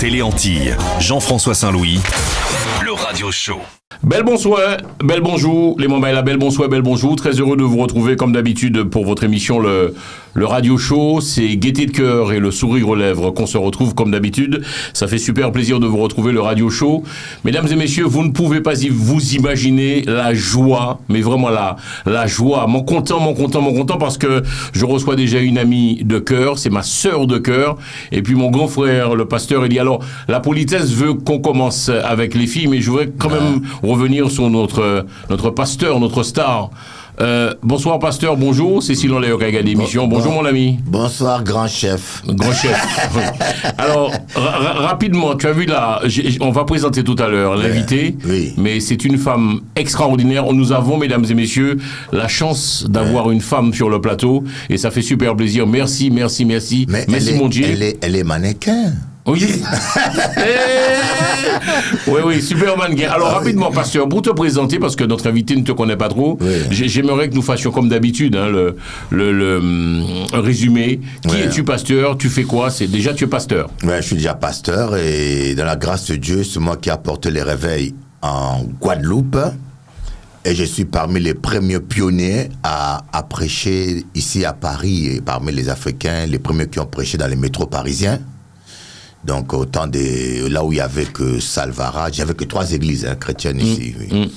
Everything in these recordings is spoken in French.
Télé-Antilles, Jean-François Saint-Louis, le Radio Show. Bel bonsoir, bel bonjour, les mamans et la belle bonsoir, bel bonjour. Très heureux de vous retrouver comme d'habitude pour votre émission le Radio Show. C'est gaieté de cœur et le sourire aux lèvres qu'on se retrouve comme d'habitude. Ça fait super plaisir de vous retrouver le Radio Show. Mesdames et messieurs, vous ne pouvez pas vous imaginer la joie, mais vraiment la joie. Mon content parce que je reçois déjà une amie de cœur, c'est ma sœur de cœur. Et puis mon grand frère, le pasteur, il dit alors, la politesse veut qu'on commence avec les filles, mais je voudrais quand même revenir sur notre pasteur, notre star. Bonsoir pasteur, bonjour, Cécile Léocaga d'émission. Bonjour mon ami. Bonsoir grand chef. Grand chef. Alors, rapidement, tu as vu là, on va présenter tout à l'heure l'invité, oui. Mais c'est une femme extraordinaire. Nous avons, mesdames et messieurs, la chance d'avoir une femme sur le plateau et ça fait super plaisir. Merci. Mais merci mon Dieu. Elle est mannequin. Oui. Oui, Superman. Alors, rapidement, pasteur, pour te présenter, parce que notre invité ne te connaît pas trop, j'aimerais que nous fassions comme d'habitude un résumé. Qui es-tu, pasteur? Tu fais quoi? Déjà, tu es pasteur. Je suis déjà pasteur et dans la grâce de Dieu, c'est moi qui apporte les réveils en Guadeloupe. Et je suis parmi les premiers pionniers à prêcher ici à Paris, et parmi les Africains, les premiers qui ont prêché dans les métros parisiens. Donc, autant là où il n'y avait que Salvara, j'avais que 3 églises chrétiennes ici. Oui.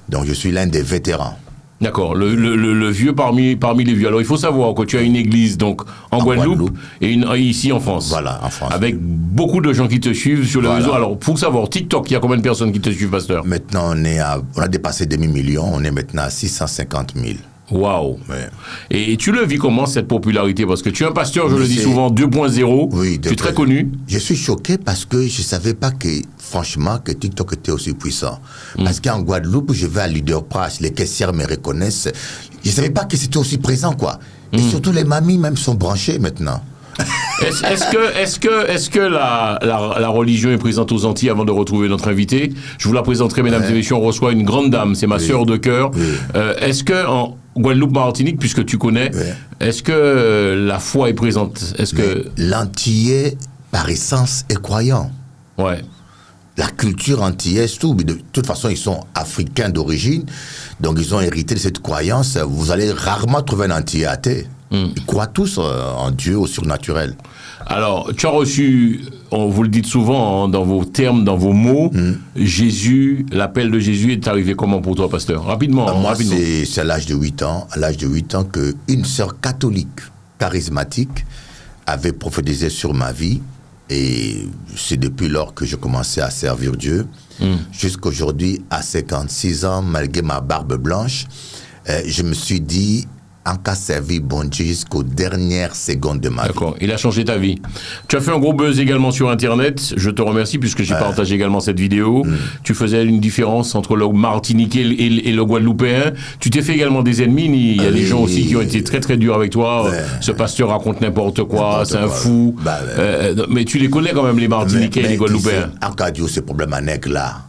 Donc, je suis l'un des vétérans. D'accord, le vieux parmi les vieux. Alors, il faut savoir que tu as une église donc en Guadeloupe et une ici en France. Voilà, en France. Avec beaucoup de gens qui te suivent sur le réseau. Alors, pour savoir, TikTok, il y a combien de personnes qui te suivent, pasteur? Maintenant, on a dépassé demi-million, on est maintenant à 650 000. Waouh. Ouais. Et tu le vis comment, cette popularité? Parce que tu es un pasteur, je le dis souvent, 2.0. Oui, tu es très connu. Je suis choqué parce que je ne savais pas franchement, que TikTok était aussi puissant. Parce qu'en Guadeloupe, je vais à Leader Price, les caissières me reconnaissent. Je ne savais pas que c'était aussi présent, quoi. Et surtout, les mamies même sont branchées maintenant. Est-ce que la religion est présente aux Antilles avant de retrouver notre invité? Je vous la présenterai, mesdames et messieurs. On reçoit une grande dame, c'est ma sœur de cœur. Est-ce que en Guadeloupe, Martinique, puisque tu connais, est-ce que la foi est présente? L'Antillais, par essence, est croyant. Ouais. La culture antillaise, tout. De toute façon, ils sont africains d'origine, donc ils ont hérité de cette croyance. Vous allez rarement trouver un Antillais athée. Ils croient tous en Dieu, au surnaturel. Alors, tu as reçu, vous le dites souvent dans vos termes, dans vos mots, Jésus, l'appel de Jésus est arrivé comment pour toi, pasteur? Rapidement. Moi, c'est à l'âge de 8 ans, qu'une sœur catholique charismatique avait prophétisé sur ma vie. Et c'est depuis lors que je commençais à servir Dieu. Jusqu'aujourd'hui, à 56 ans, malgré ma barbe blanche, je me suis dit, en cas servi bon Dieu jusqu'aux dernières secondes de ma vie. D'accord, il a changé ta vie. Tu as fait un gros buzz également sur Internet. Je te remercie puisque j'ai partagé également cette vidéo. Tu faisais une différence entre le Martiniquais et le Guadeloupéen. Tu t'es fait également des ennemis. Il y a des gens aussi qui ont été très très durs avec toi. Ce pasteur raconte n'importe quoi, c'est un fou. Mais tu les connais quand même, les Martiniquais et les Guadeloupéens. En cas de ces problèmes annexes là,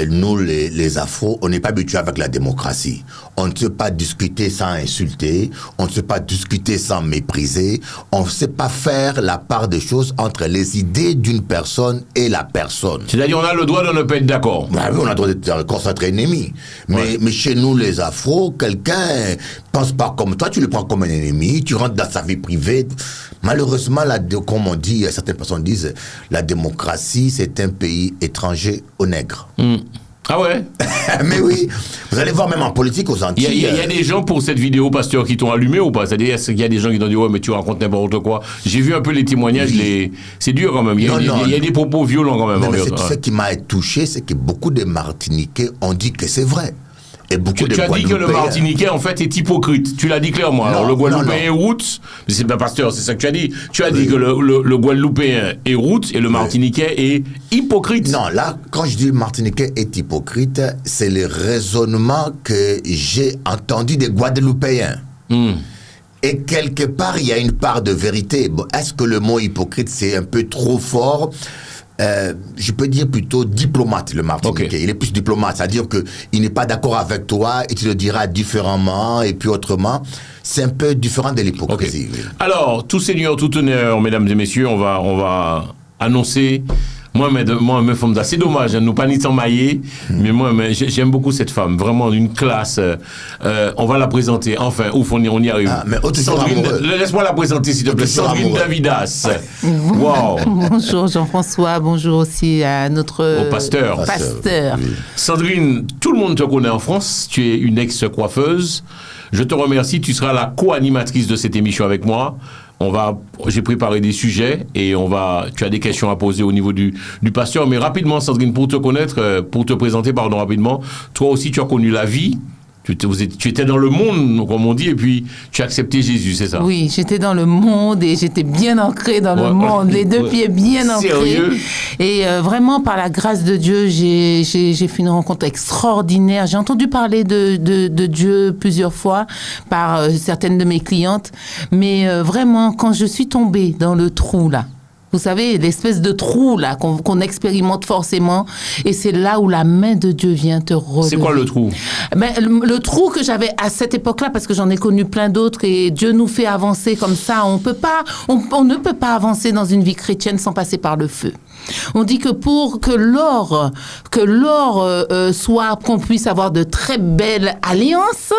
nous, les Afros, on n'est pas habitués avec la démocratie. On ne sait pas discuter sans insulter, on ne sait pas discuter sans mépriser, on ne sait pas faire la part des choses entre les idées d'une personne et la personne. C'est-à-dire on a le droit de ne pas être d'accord. Oui, on a le droit d'être d'accord entre ennemis. Mais chez nous, les Afros, quelqu'un pense pas comme toi, tu le prends comme un ennemi, tu rentres dans sa vie privée. Malheureusement, comme on dit, certaines personnes disent, la démocratie, c'est un pays étranger aux nègres. Ah ouais? Mais oui, vous allez voir même en politique aux Antilles. Il y a des gens pour cette vidéo, pasteur, qui t'ont allumé ou pas? C'est-à-dire, est-ce qu'il y a des gens qui t'ont dit, ouais, mais tu racontes n'importe quoi? J'ai vu un peu les témoignages, c'est dur quand même. Il y a des propos violents quand même. Ce qui m'a touché, c'est que beaucoup de Martiniquais ont dit que c'est vrai. Et tu as dit que le Martiniquais, en fait, est hypocrite. Tu l'as dit clairement. Alors, le Guadeloupéen est route. Mais c'est pas pasteur, c'est ça que tu as dit. Tu as dit que le Guadeloupéen est route et le Martiniquais est hypocrite. Non, là, quand je dis le Martiniquais est hypocrite, c'est le raisonnement que j'ai entendu des Guadeloupéens. Et quelque part, il y a une part de vérité. Bon, est-ce que le mot hypocrite, c'est un peu trop fort? Je peux dire plutôt diplomate, le Martiniquais. Okay. Il est plus diplomate, c'est-à-dire qu'il n'est pas d'accord avec toi et tu le diras différemment et puis autrement. C'est un peu différent de l'hypocrisie. Okay. Alors, tout seigneur, tout honneur, mesdames et messieurs, on va annoncer. Moi, femme, c'est dommage, nous pas ni t'emmailler, mais moi, j'aime beaucoup cette femme, vraiment d'une classe. On va la présenter, enfin, ouf, on y arrive. Ah, mais Sandrine, laisse-moi la présenter, s'il te plaît. Sandrine Davidas. Wow. Bonjour Jean-François, bonjour aussi à notre pasteur. Oui. Sandrine, tout le monde te connaît en France, tu es une ex-coiffeuse. Je te remercie, tu seras la co-animatrice de cette émission avec moi. J'ai préparé des sujets et tu as des questions à poser au niveau du pasteur. Mais rapidement, Sandrine, pour te présenter, rapidement, toi aussi, tu as connu la vie. Tu étais dans le monde, comme on dit, et puis tu as accepté Jésus, c'est ça? Oui, j'étais dans le monde et j'étais bien ancrée dans le monde, les deux pieds bien ancrés. Sérieux? Et vraiment, par la grâce de Dieu, j'ai fait une rencontre extraordinaire. J'ai entendu parler de Dieu plusieurs fois par certaines de mes clientes, mais vraiment, quand je suis tombée dans le trou, là, vous savez, l'espèce de trou là qu'on expérimente forcément, et c'est là où la main de Dieu vient te relever. C'est quoi le trou? Le trou que j'avais à cette époque-là, parce que j'en ai connu plein d'autres, et Dieu nous fait avancer comme ça. On ne peut pas avancer dans une vie chrétienne sans passer par le feu. On dit que pour que l'or soit, qu'on puisse avoir de très belles alliances,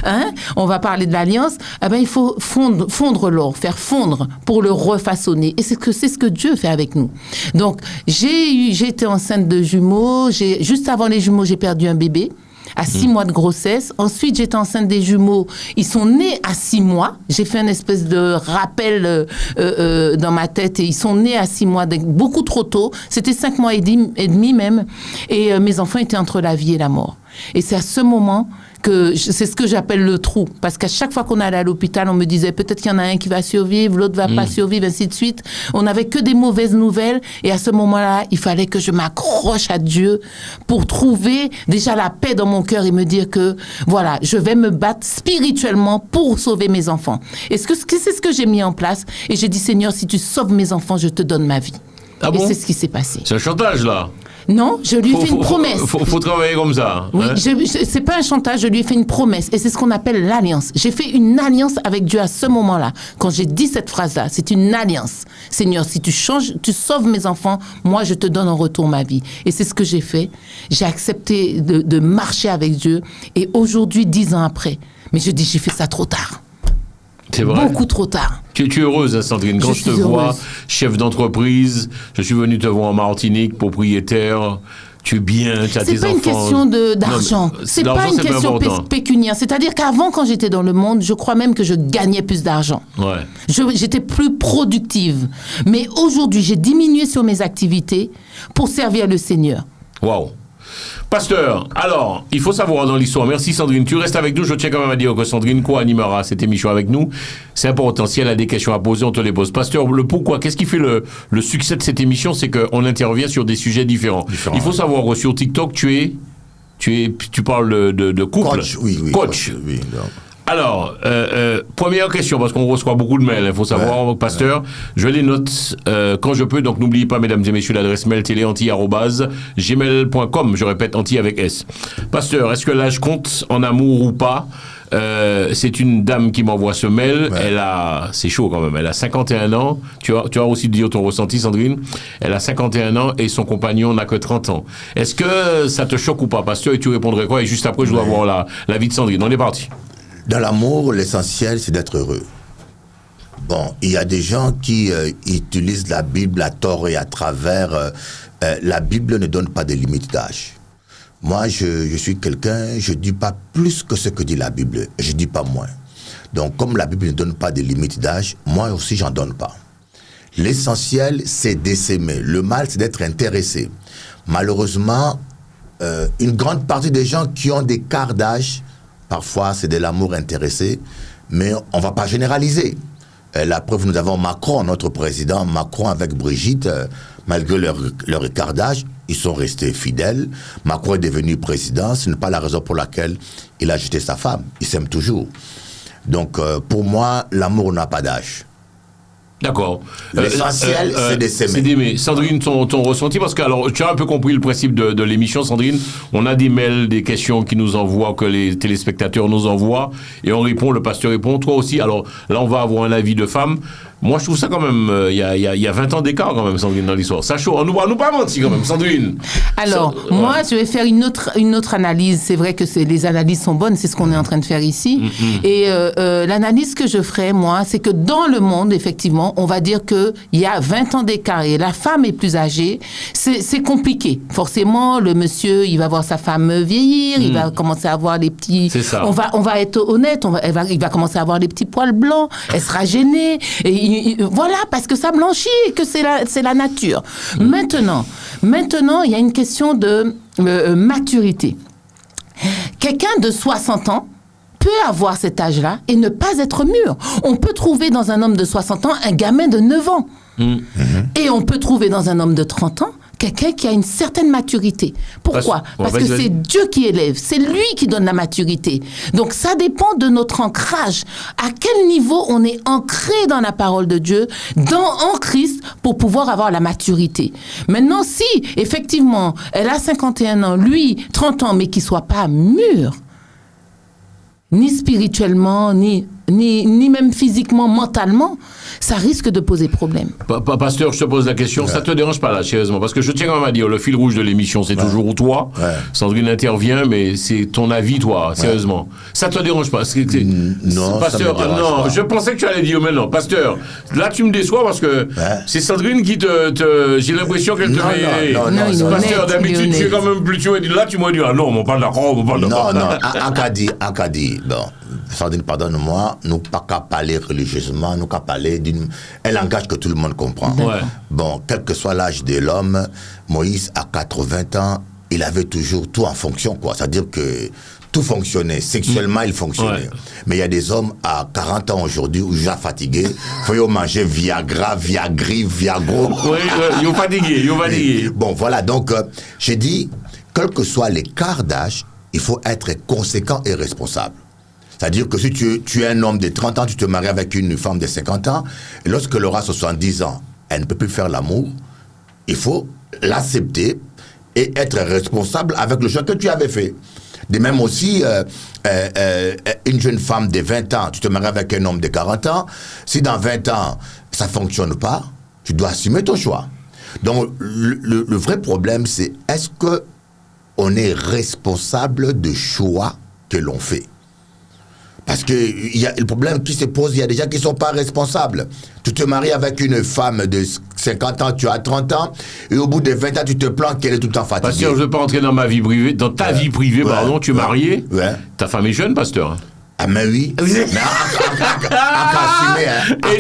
hein, on va parler de l'alliance, il faut fondre l'or, faire fondre pour le refaçonner. Et c'est ce que Dieu fait avec nous. Donc, j'ai été enceinte de jumeaux. Juste avant les jumeaux, j'ai perdu un bébé à 6 mois de grossesse. Ensuite, j'étais enceinte des jumeaux. Ils sont nés à 6 mois. J'ai fait une espèce de rappel dans ma tête, et ils sont nés à 6 mois, beaucoup trop tôt. C'était 5 mois et demi même. Et mes enfants étaient entre la vie et la mort. Et c'est à ce moment que c'est ce que j'appelle le trou. Parce qu'à chaque fois qu'on allait à l'hôpital, on me disait peut-être qu'il y en a un qui va survivre, l'autre va pas survivre, ainsi de suite. On n'avait que des mauvaises nouvelles. Et à ce moment-là, il fallait que je m'accroche à Dieu pour trouver déjà la paix dans mon cœur et me dire que, voilà, je vais me battre spirituellement pour sauver mes enfants. Et c'est ce que j'ai mis en place. Et j'ai dit, Seigneur, si tu sauves mes enfants, je te donne ma vie. Ah et bon? c'est ce qui s'est passé. C'est un chantage, là? Non, je lui ai fait une promesse. Faut travailler comme ça. Oui, hein? C'est pas un chantage, je lui ai fait une promesse. Et c'est ce qu'on appelle l'alliance. J'ai fait une alliance avec Dieu à ce moment-là. Quand j'ai dit cette phrase-là, c'est une alliance. Seigneur, si tu sauves mes enfants, moi, je te donne en retour ma vie. Et c'est ce que j'ai fait. J'ai accepté de marcher avec Dieu. Et aujourd'hui, 10 ans après, mais je dis, j'ai fait ça trop tard. C'est vrai. Beaucoup trop tard. Tu es heureuse, hein, Sandrine. Quand je te vois, chef d'entreprise, je suis venu te voir en Martinique, propriétaire, tu es bien, tu as tes enfants. C'est pas une question d'argent. C'est pas une question pécuniaire. C'est-à-dire qu'avant, quand j'étais dans le monde, je crois même que je gagnais plus d'argent. Ouais. J'étais plus productive. Mais aujourd'hui, j'ai diminué sur mes activités pour servir le Seigneur. Waouh. Pasteur, alors, il faut savoir dans l'histoire, merci Sandrine, tu restes avec nous, je tiens quand même à dire que Sandrine co-animera cette émission avec nous, c'est important, si elle a des questions à poser, on te les pose. Pasteur, le pourquoi, qu'est-ce qui fait le succès de cette émission, c'est qu'on intervient sur des sujets différents. Il faut savoir que sur TikTok, tu parles de couple. Coach, oui. Coach. Oui, non. Alors, première question, parce qu'on reçoit beaucoup de mails, il faut savoir, Pasteur, je les note quand je peux, donc n'oubliez pas, mesdames et messieurs, l'adresse mail téléanti@gmail.com, je répète, anti avec S. Pasteur, est-ce que l'âge compte en amour ou pas? C'est une dame qui m'envoie ce mail, c'est chaud quand même, elle a 51 ans, tu vas aussi dire ton ressenti, Sandrine, elle a 51 ans et son compagnon n'a que 30 ans. Est-ce que ça te choque ou pas, Pasteur, et tu répondrais quoi? Et juste après, je dois avoir la vie de Sandrine, on est parti. Dans l'amour, l'essentiel, c'est d'être heureux. Bon, il y a des gens qui utilisent la Bible à tort et à travers. La Bible ne donne pas de limite d'âge. Moi, je suis quelqu'un, je ne dis pas plus que ce que dit la Bible, je ne dis pas moins. Donc, comme la Bible ne donne pas de limite d'âge, moi aussi, j'en donne pas. L'essentiel, c'est d'essaimer. Le mal, c'est d'être intéressé. Malheureusement, une grande partie des gens qui ont des quarts d'âge, parfois, c'est de l'amour intéressé, mais on ne va pas généraliser. La preuve, nous avons Macron, notre président. Macron avec Brigitte, malgré leur écart d'âge, ils sont restés fidèles. Macron est devenu président. Ce n'est pas la raison pour laquelle il a jeté sa femme. Ils s'aiment toujours. Donc, pour moi, l'amour n'a pas d'âge. D'accord. L'essentiel, c'est de s'aimer. C'est d'aimer. Sandrine, ton ressenti, parce que alors, tu as un peu compris le principe de l'émission, Sandrine. On a des mails, des questions qui nous envoient, que les téléspectateurs nous envoient, et on répond, le pasteur répond. Toi aussi, alors là, on va avoir un avis de femme. Moi, je trouve ça quand même... Il y a 20 ans d'écart quand même, Sandrine, dans l'histoire. Ça chaud. On nous pas menti quand même, Sandrine. Alors, moi, je vais faire une autre analyse. C'est vrai que les analyses sont bonnes, c'est ce qu'on est en train de faire ici. Et l'analyse que je ferai, moi, c'est que dans le monde, effectivement, on va dire qu'il y a 20 ans d'écart et la femme est plus âgée. C'est compliqué. Forcément, le monsieur, il va voir sa femme vieillir, il va commencer à avoir les petits... C'est ça. On va être honnête, il va commencer à avoir les petits poils blancs, elle sera gênée. Et voilà, parce que ça blanchit et que c'est la nature. Maintenant, il y a une question de maturité. Quelqu'un de 60 ans peut avoir cet âge-là et ne pas être mûr. On peut trouver dans un homme de 60 ans un gamin de 9 ans. Et on peut trouver dans un homme de 30 ans quelqu'un qui a une certaine maturité. Pourquoi ? Parce que c'est Dieu qui élève, c'est lui qui donne la maturité. Donc ça dépend de notre ancrage. À quel niveau on est ancré dans la parole de Dieu, en Christ, pour pouvoir avoir la maturité. Maintenant, si effectivement elle a 51 ans, lui 30 ans, mais qu'il ne soit pas mûr, ni spirituellement, ni même physiquement, mentalement, ça risque de poser problème. Pasteur, je te pose la question, ça te dérange pas là, sérieusement? Parce que je tiens quand même à dire, le fil rouge de l'émission, c'est toujours toi. Sandrine intervient, mais c'est ton avis, toi, sérieusement. Ça te dérange pas? Non, Pasteur, ça me dérange pas. Je pensais que tu allais dire maintenant. Pasteur, là tu me déçois parce que c'est Sandrine qui j'ai l'impression qu'elle te met... Non, Pasteur, d'habitude, tu es quand même plus... Là, tu m'as dit, ah non, on parle d'accord, on parle d'accord. Non, Akadi, bon... Sandrine, pardonne-moi, nous pas qu'à parler religieusement, nous qu'à parler un langage que tout le monde comprend. Ouais. Bon, quel que soit l'âge de l'homme, Moïse, à 80 ans, il avait toujours tout en fonction, quoi. C'est-à-dire que tout fonctionnait. Sexuellement, il fonctionnait. Ouais. Mais il y a des hommes à 40 ans aujourd'hui où déjà fatigués, il faut manger Viagra, Viagri, Viagro. Oui, ils sont fatigués. Bon, voilà, donc, j'ai dit, quel que soit l'écart d'âge, il faut être conséquent et responsable. C'est-à-dire que si tu es un homme de 30 ans, tu te maries avec une femme de 50 ans, et lorsqu'elle aura 70 ans, elle ne peut plus faire l'amour, il faut l'accepter et être responsable avec le choix que tu avais fait. De même aussi, une jeune femme de 20 ans, tu te maries avec un homme de 40 ans, si dans 20 ans, ça ne fonctionne pas, tu dois assumer ton choix. Donc, le vrai problème, c'est est-ce qu'on est responsable de choix que l'on fait? Parce que le problème qui se pose, il y a des gens qui ne sont pas responsables. Tu te maries avec une femme de 50 ans, tu as 30 ans, et au bout de 20 ans, tu te plains qu'elle est tout le temps fatiguée. Pasteur, je ne veux pas entrer dans ma vie privée. Dans ta vie privée, pardon, tu es marié. Ta femme est jeune, pasteur. Ah, mais oui. Mais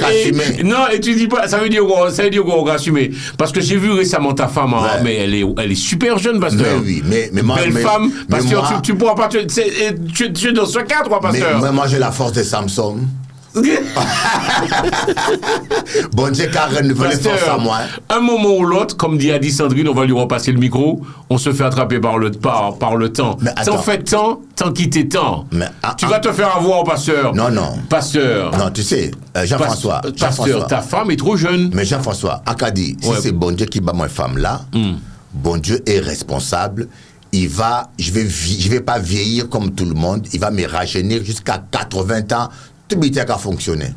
assumer. Non, et tu dis pas, ça veut dire quoi, on va assumer. Parce que j'ai vu récemment ta femme, mais elle est super jeune, pasteur. Mais oui, mais moi, belle femme, pasteur, tu pourras pas, tu es dans ce cadre, pasteur. Mais moi, j'ai la force de Samson. Bon Dieu, car renouveler force à moi. Un moment ou l'autre, comme a dit Sandrine, on va lui repasser le micro, on se fait attraper par le temps. T'en fais tant qu'il t'est temps. Tu vas te faire avoir, pasteur. Non. Pasteur. Non, tu sais, Jean-François. Pasteur, ta femme est trop jeune. Mais Jean-François, Akadi, si c'est bon Dieu qui bat ma femme là, bon Dieu est responsable. Je vais pas vieillir comme tout le monde. Il va me rajeunir jusqu'à 80 ans. Tout bien qu'à fonctionner.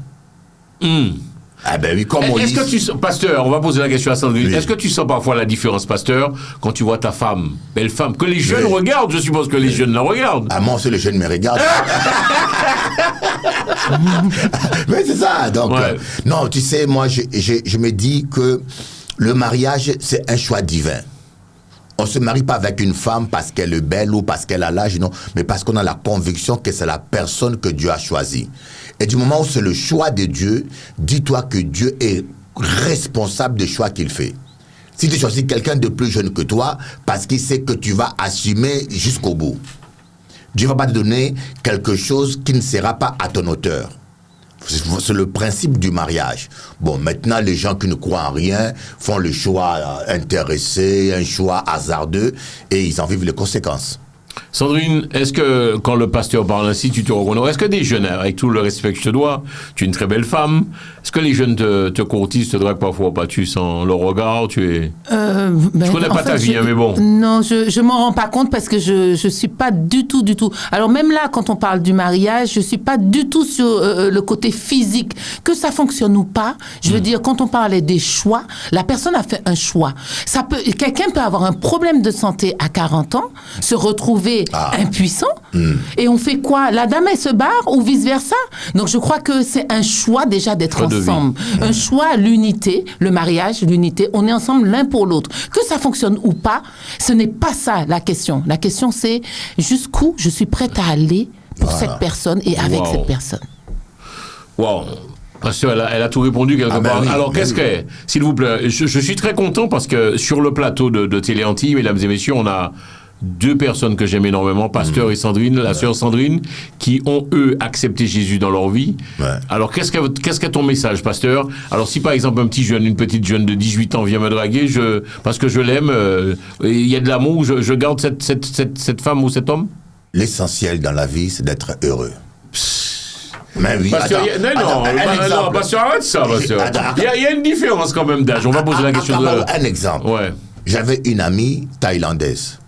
Ah ben oui, comme Moïse. Est-ce que pasteur, on va poser la question à Sandrine. Oui. Est-ce que tu sens parfois la différence, pasteur, quand tu vois ta femme, belle femme, que les jeunes regardent? Je suppose que les jeunes la regardent. Ah, moi aussi, les jeunes me regardent. Mais c'est ça. Donc, non, tu sais, moi, je me dis que le mariage, c'est un choix divin. On ne se marie pas avec une femme parce qu'elle est belle ou parce qu'elle a l'âge, non, mais parce qu'on a la conviction que c'est la personne que Dieu a choisie. Et du moment où c'est le choix de Dieu, dis-toi que Dieu est responsable des choix qu'il fait. Si tu choisis quelqu'un de plus jeune que toi, parce qu'il sait que tu vas assumer jusqu'au bout. Dieu ne va pas te donner quelque chose qui ne sera pas à ton hauteur. C'est le principe du mariage. Bon, maintenant, les gens qui ne croient en rien font le choix intéressé, un choix hasardeux, et ils en vivent les conséquences. Sandrine, est-ce que quand le pasteur parle ainsi, tu te reconnais? Est-ce que des jeunes, avec tout le respect que je te dois, tu es une très belle femme, est-ce que les jeunes te courtisent, te draguent parfois pas? Tu sens le regard, tu es... je connais pas ta vie, mais bon. Non, je m'en rends pas compte parce que je suis pas du tout. Alors même là, quand on parle du mariage, je suis pas du tout sur le côté physique. Que ça fonctionne ou pas, je veux dire, quand on parlait des choix, la personne a fait un choix. Quelqu'un peut avoir un problème de santé à 40 ans, se retrouver impuissant, et on fait quoi? La dame, elle se barre ou vice-versa? Donc je crois que c'est un choix déjà d'être ensemble. Un choix, l'unité, le mariage, l'unité, on est ensemble l'un pour l'autre. Que ça fonctionne ou pas, ce n'est pas ça la question. La question c'est jusqu'où je suis prête à aller pour cette personne et avec cette personne. Wow. Parce qu'elle elle a tout répondu quelque part. Oui, alors, s'il vous plaît, je suis très content parce que sur le plateau de Télé Antilles, mesdames et messieurs, on a deux personnes que j'aime énormément, Pasteur et Sandrine, la sœur Sandrine, qui ont, eux, accepté Jésus dans leur vie. Ouais. Alors, qu'est-ce qu'est ton message, Pasteur? Alors, si par exemple, un petit jeune, une petite jeune de 18 ans vient me draguer, parce que je l'aime, il y a de l'amour, je garde cette femme ou cet homme? L'essentiel dans la vie, c'est d'être heureux. Mais oui, Pasteur, non, Pasteur, arrête ça, Pasteur. Il y a une différence quand même d'âge. On va poser la question. Un exemple. Ouais. J'avais une amie thaïlandaise.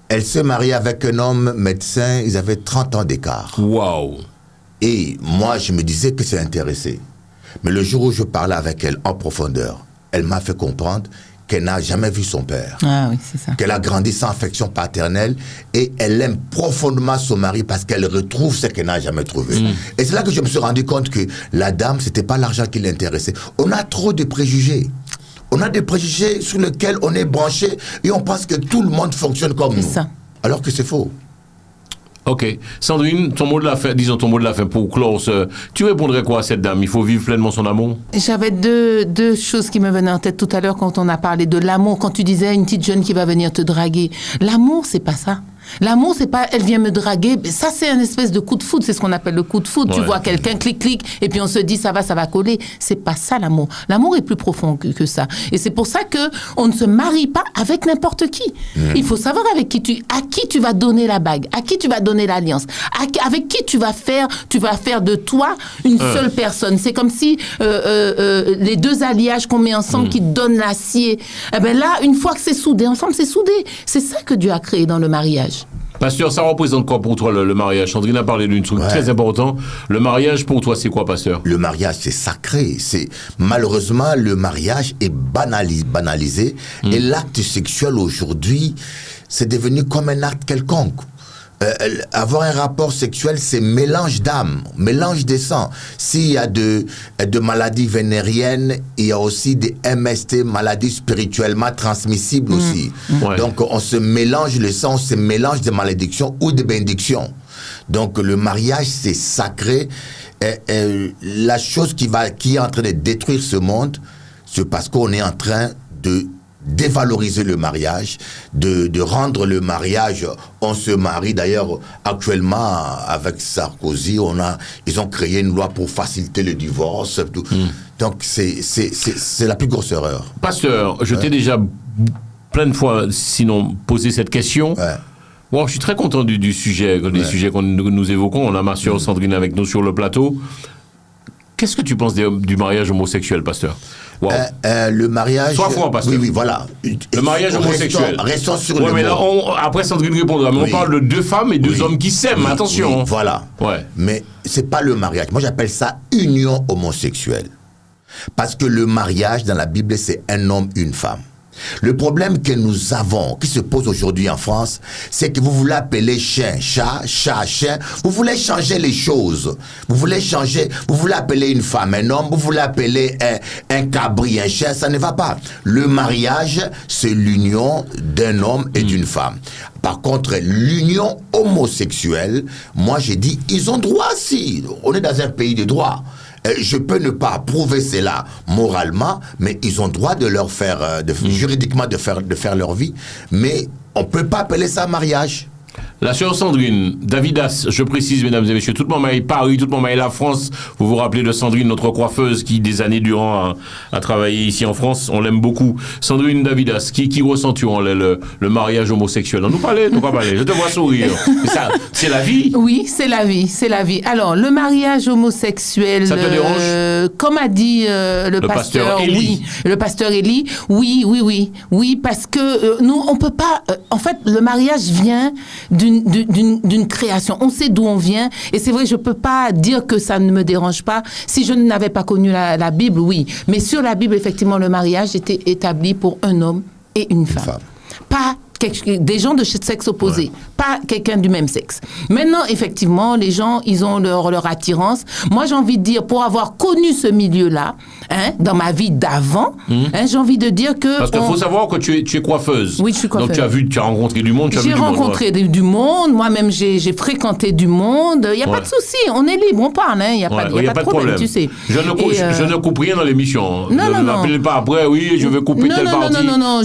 Elle s'est mariée avec un homme médecin, ils avaient 30 ans d'écart. Wow. Et moi, je me disais que c'est intéressé. Mais le jour où je parlais avec elle en profondeur, elle m'a fait comprendre qu'elle n'a jamais vu son père. Ah oui, c'est ça. Qu'elle a grandi sans affection paternelle et elle aime profondément son mari parce qu'elle retrouve ce qu'elle n'a jamais trouvé. Et c'est là que je me suis rendu compte que la dame, c'était pas l'argent qui l'intéressait. On a trop de préjugés. On a des préjugés sur lesquels on est branché et on pense que tout le monde fonctionne comme nous. Ça. Alors que c'est faux. Ok. Sandrine, ton mot de la fin pour clore, tu répondrais quoi à cette dame? Il faut vivre pleinement son amour? J'avais deux choses qui me venaient en tête tout à l'heure quand on a parlé de l'amour. Quand tu disais une petite jeune qui va venir te draguer. L'amour, c'est pas ça. L'amour, c'est pas elle vient me draguer. Ça, c'est un espèce de coup de foudre. C'est ce qu'on appelle le coup de foudre. Ouais. Tu vois quelqu'un, clic, et puis on se dit ça va coller. C'est pas ça l'amour. L'amour est plus profond que ça. Et c'est pour ça que on ne se marie pas avec n'importe qui. Il faut savoir à qui tu vas donner la bague, à qui tu vas donner l'alliance, avec qui tu vas faire de toi une seule personne. C'est comme si les deux alliages qu'on met ensemble qui donnent l'acier. Eh ben là, une fois que c'est soudé ensemble, c'est soudé. C'est ça que Dieu a créé dans le mariage. Pasteur, ça représente quoi pour toi le mariage? Sandrine a parlé d'une truc très important. Le mariage pour toi, c'est quoi, Pasteur? Le mariage, c'est sacré. Malheureusement, le mariage est banalisé. Et l'acte sexuel aujourd'hui, c'est devenu comme un acte quelconque. Avoir un rapport sexuel, c'est mélange d'âme, mélange de sang. S'il y a de maladies vénériennes, il y a aussi des MST, maladies spirituellement transmissibles aussi. Ouais. Donc, on se mélange le sang, on se mélange des malédictions ou des bénédictions. Donc, le mariage, c'est sacré. La chose qui est en train de détruire ce monde, c'est parce qu'on est en train de dévaloriser le mariage, de rendre le mariage, on se marie d'ailleurs actuellement avec Sarkozy, ils ont créé une loi pour faciliter le divorce. Donc c'est la plus grosse erreur. Pasteur, je t'ai déjà plein de fois sinon posé cette question. Bon, je suis très content du sujet, des sujets que nous évoquons. On a ma sœur Sandrine avec nous sur le plateau. Qu'est-ce que tu penses du mariage homosexuel, Pasteur? Wow. Le mariage... Sois franc, Pasteur. Oui, voilà. Le mariage homosexuel. Restons sur le mais mot. là, après, Sandrine répondra. Mais on parle de deux femmes et deux hommes qui s'aiment. Attention. Oui, voilà. Ouais. Mais c'est pas le mariage. Moi, j'appelle ça union homosexuelle. Parce que le mariage, dans la Bible, c'est un homme, une femme. Le problème que nous avons, qui se pose aujourd'hui en France, c'est que vous voulez appeler chien, chat, chien. Vous voulez changer les choses. Vous voulez appeler une femme un homme. Vous voulez appeler un cabri un chien. Ça ne va pas. Le mariage, c'est l'union d'un homme et d'une femme. Par contre, l'union homosexuelle, moi j'ai dit, ils ont droit, si. On est dans un pays de droit. Je peux ne pas approuver cela moralement, mais ils ont droit de leur faire, juridiquement de faire leur vie. Mais on ne peut pas appeler ça mariage. La sœur Sandrine, Davidas, je précise, mesdames et messieurs, tout le monde m'a Paris, tout le monde m'a la France. Vous vous rappelez de Sandrine, notre coiffeuse qui, des années durant, a travaillé ici en France. On l'aime beaucoup. Sandrine Davidas, qui ressent-tu le mariage homosexuel? On nous parlait, je te vois sourire. Ça, c'est la vie. Oui, c'est la vie, c'est la vie. Alors, le mariage homosexuel, ça te dérange? Comme a dit le pasteur Élie. Oui, le pasteur Élie, oui, parce que nous, on peut pas. En fait, le mariage vient d'une création. On sait d'où on vient, et c'est vrai, je peux pas dire que ça ne me dérange pas. Si je n'avais pas connu la Bible, oui, mais sur la Bible, effectivement, le mariage était établi pour un homme et une femme. Pas des gens de sexe opposé, pas quelqu'un du même sexe. Maintenant, effectivement, les gens, ils ont leur attirance. Moi, j'ai envie de dire, pour avoir connu ce milieu-là, dans ma vie d'avant, j'ai envie de dire que... Parce qu'il faut savoir que tu es coiffeuse. Oui, je suis coiffeuse. Donc, tu as rencontré du monde, J'ai rencontré du monde, moi-même, j'ai fréquenté du monde. Il n'y a pas de souci, on est libre, on parle, il n'y a pas de problème, tu sais. Je ne coupe rien dans l'émission. Non. Ne m'appelez pas après, oui, je vais couper telle partie. Non,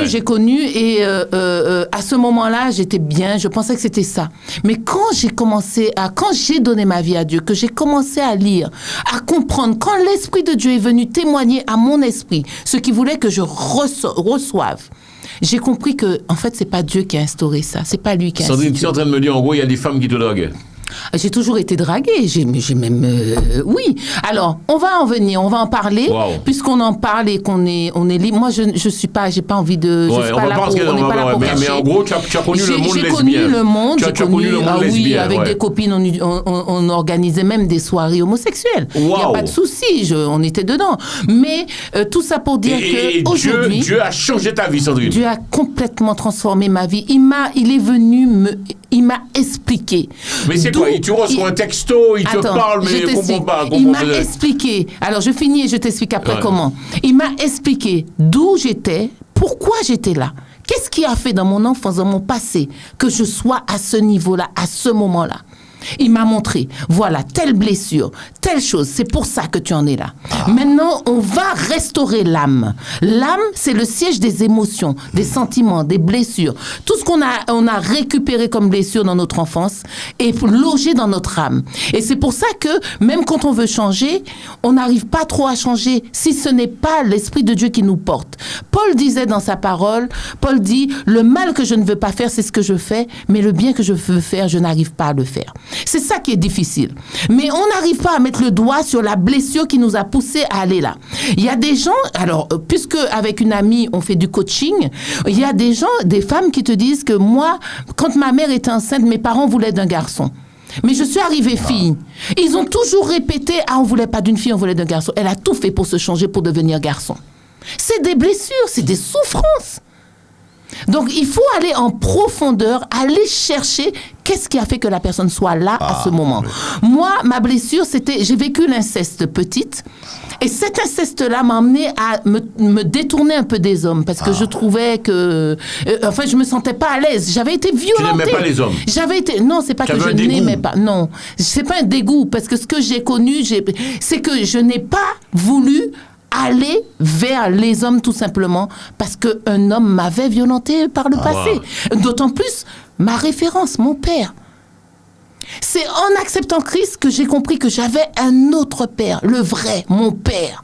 j'ai connu, et à ce moment-là, j'étais bien, je pensais que c'était ça. Mais quand j'ai donné ma vie à Dieu, que j'ai commencé à lire, à comprendre, quand l'Esprit de Dieu est venu témoigner à mon esprit ce qu'il voulait que je reçoive, j'ai compris que, en fait, c'est pas Dieu qui a instauré ça, c'est pas lui qui a instauré. Sandrine, tu es en train de me dire, en gros, il y a des femmes qui te draguent. J'ai toujours été draguée, j'ai même... oui. Alors, on va en venir, on va en parler, puisqu'on en parle et qu'on est libre. Moi, je suis pas, j'ai pas envie de... je suis pas là pour, on n'est pas là pour cacher. Mais en gros, tu as connu le monde lesbien. J'ai connu le monde, j'ai connu le monde lesbien. Oui, avec des copines, on organisait même des soirées homosexuelles. Il n'y a pas de souci, on était dedans. Mais tout ça pour dire que aujourd'hui... Dieu a changé ta vie, Sandrine. Dieu a complètement transformé ma vie. Il est venu il m'a expliqué. Mais c'est quoi? Tu reçois un texto, il te parle, mais je comprends pas. Il m'a expliqué. Alors, je finis et je t'explique après comment. Il m'a expliqué d'où j'étais, pourquoi j'étais là. Qu'est-ce qui a fait dans mon enfance, dans mon passé, que je sois à ce niveau-là, à ce moment-là. Il m'a montré, voilà, telle blessure, telle chose, c'est pour ça que tu en es là. Maintenant, on va restaurer l'âme. L'âme, c'est le siège des émotions, des sentiments, des blessures. Tout ce qu'on a récupéré comme blessure dans notre enfance est logé dans notre âme. Et c'est pour ça que, même quand on veut changer, on n'arrive pas trop à changer si ce n'est pas l'Esprit de Dieu qui nous porte. Paul disait dans sa parole, Paul dit, le mal que je ne veux pas faire, c'est ce que je fais, mais le bien que je veux faire, je n'arrive pas à le faire. C'est ça qui est difficile. Mais on n'arrive pas à mettre le doigt sur la blessure qui nous a poussé à aller là. Il y a des gens, alors, puisque avec une amie, on fait du coaching, il y a des gens, des femmes qui te disent que moi, quand ma mère était enceinte, mes parents voulaient d'un garçon. Mais je suis arrivée fille. Ils ont toujours répété, on voulait pas d'une fille, on voulait d'un garçon. Elle a tout fait pour se changer, pour devenir garçon. C'est des blessures, c'est des souffrances. Donc, il faut aller en profondeur, aller chercher qu'est-ce qui a fait que la personne soit là à ce moment. Oui. Moi, ma blessure, c'était... J'ai vécu l'inceste petite. Et cet inceste-là m'a amené à me détourner un peu des hommes. Parce que je trouvais que... enfin, je me sentais pas à l'aise. J'avais été violentée. Tu n'aimais pas les hommes? Non, c'est pas que je n'aimais pas. Non, c'est pas un dégoût. Parce que ce que j'ai connu, c'est que je n'ai pas voulu... aller vers les hommes tout simplement parce qu'un homme m'avait violenté par le passé. D'autant plus, ma référence, mon père. C'est en acceptant Christ que j'ai compris que j'avais un autre père, le vrai, mon père.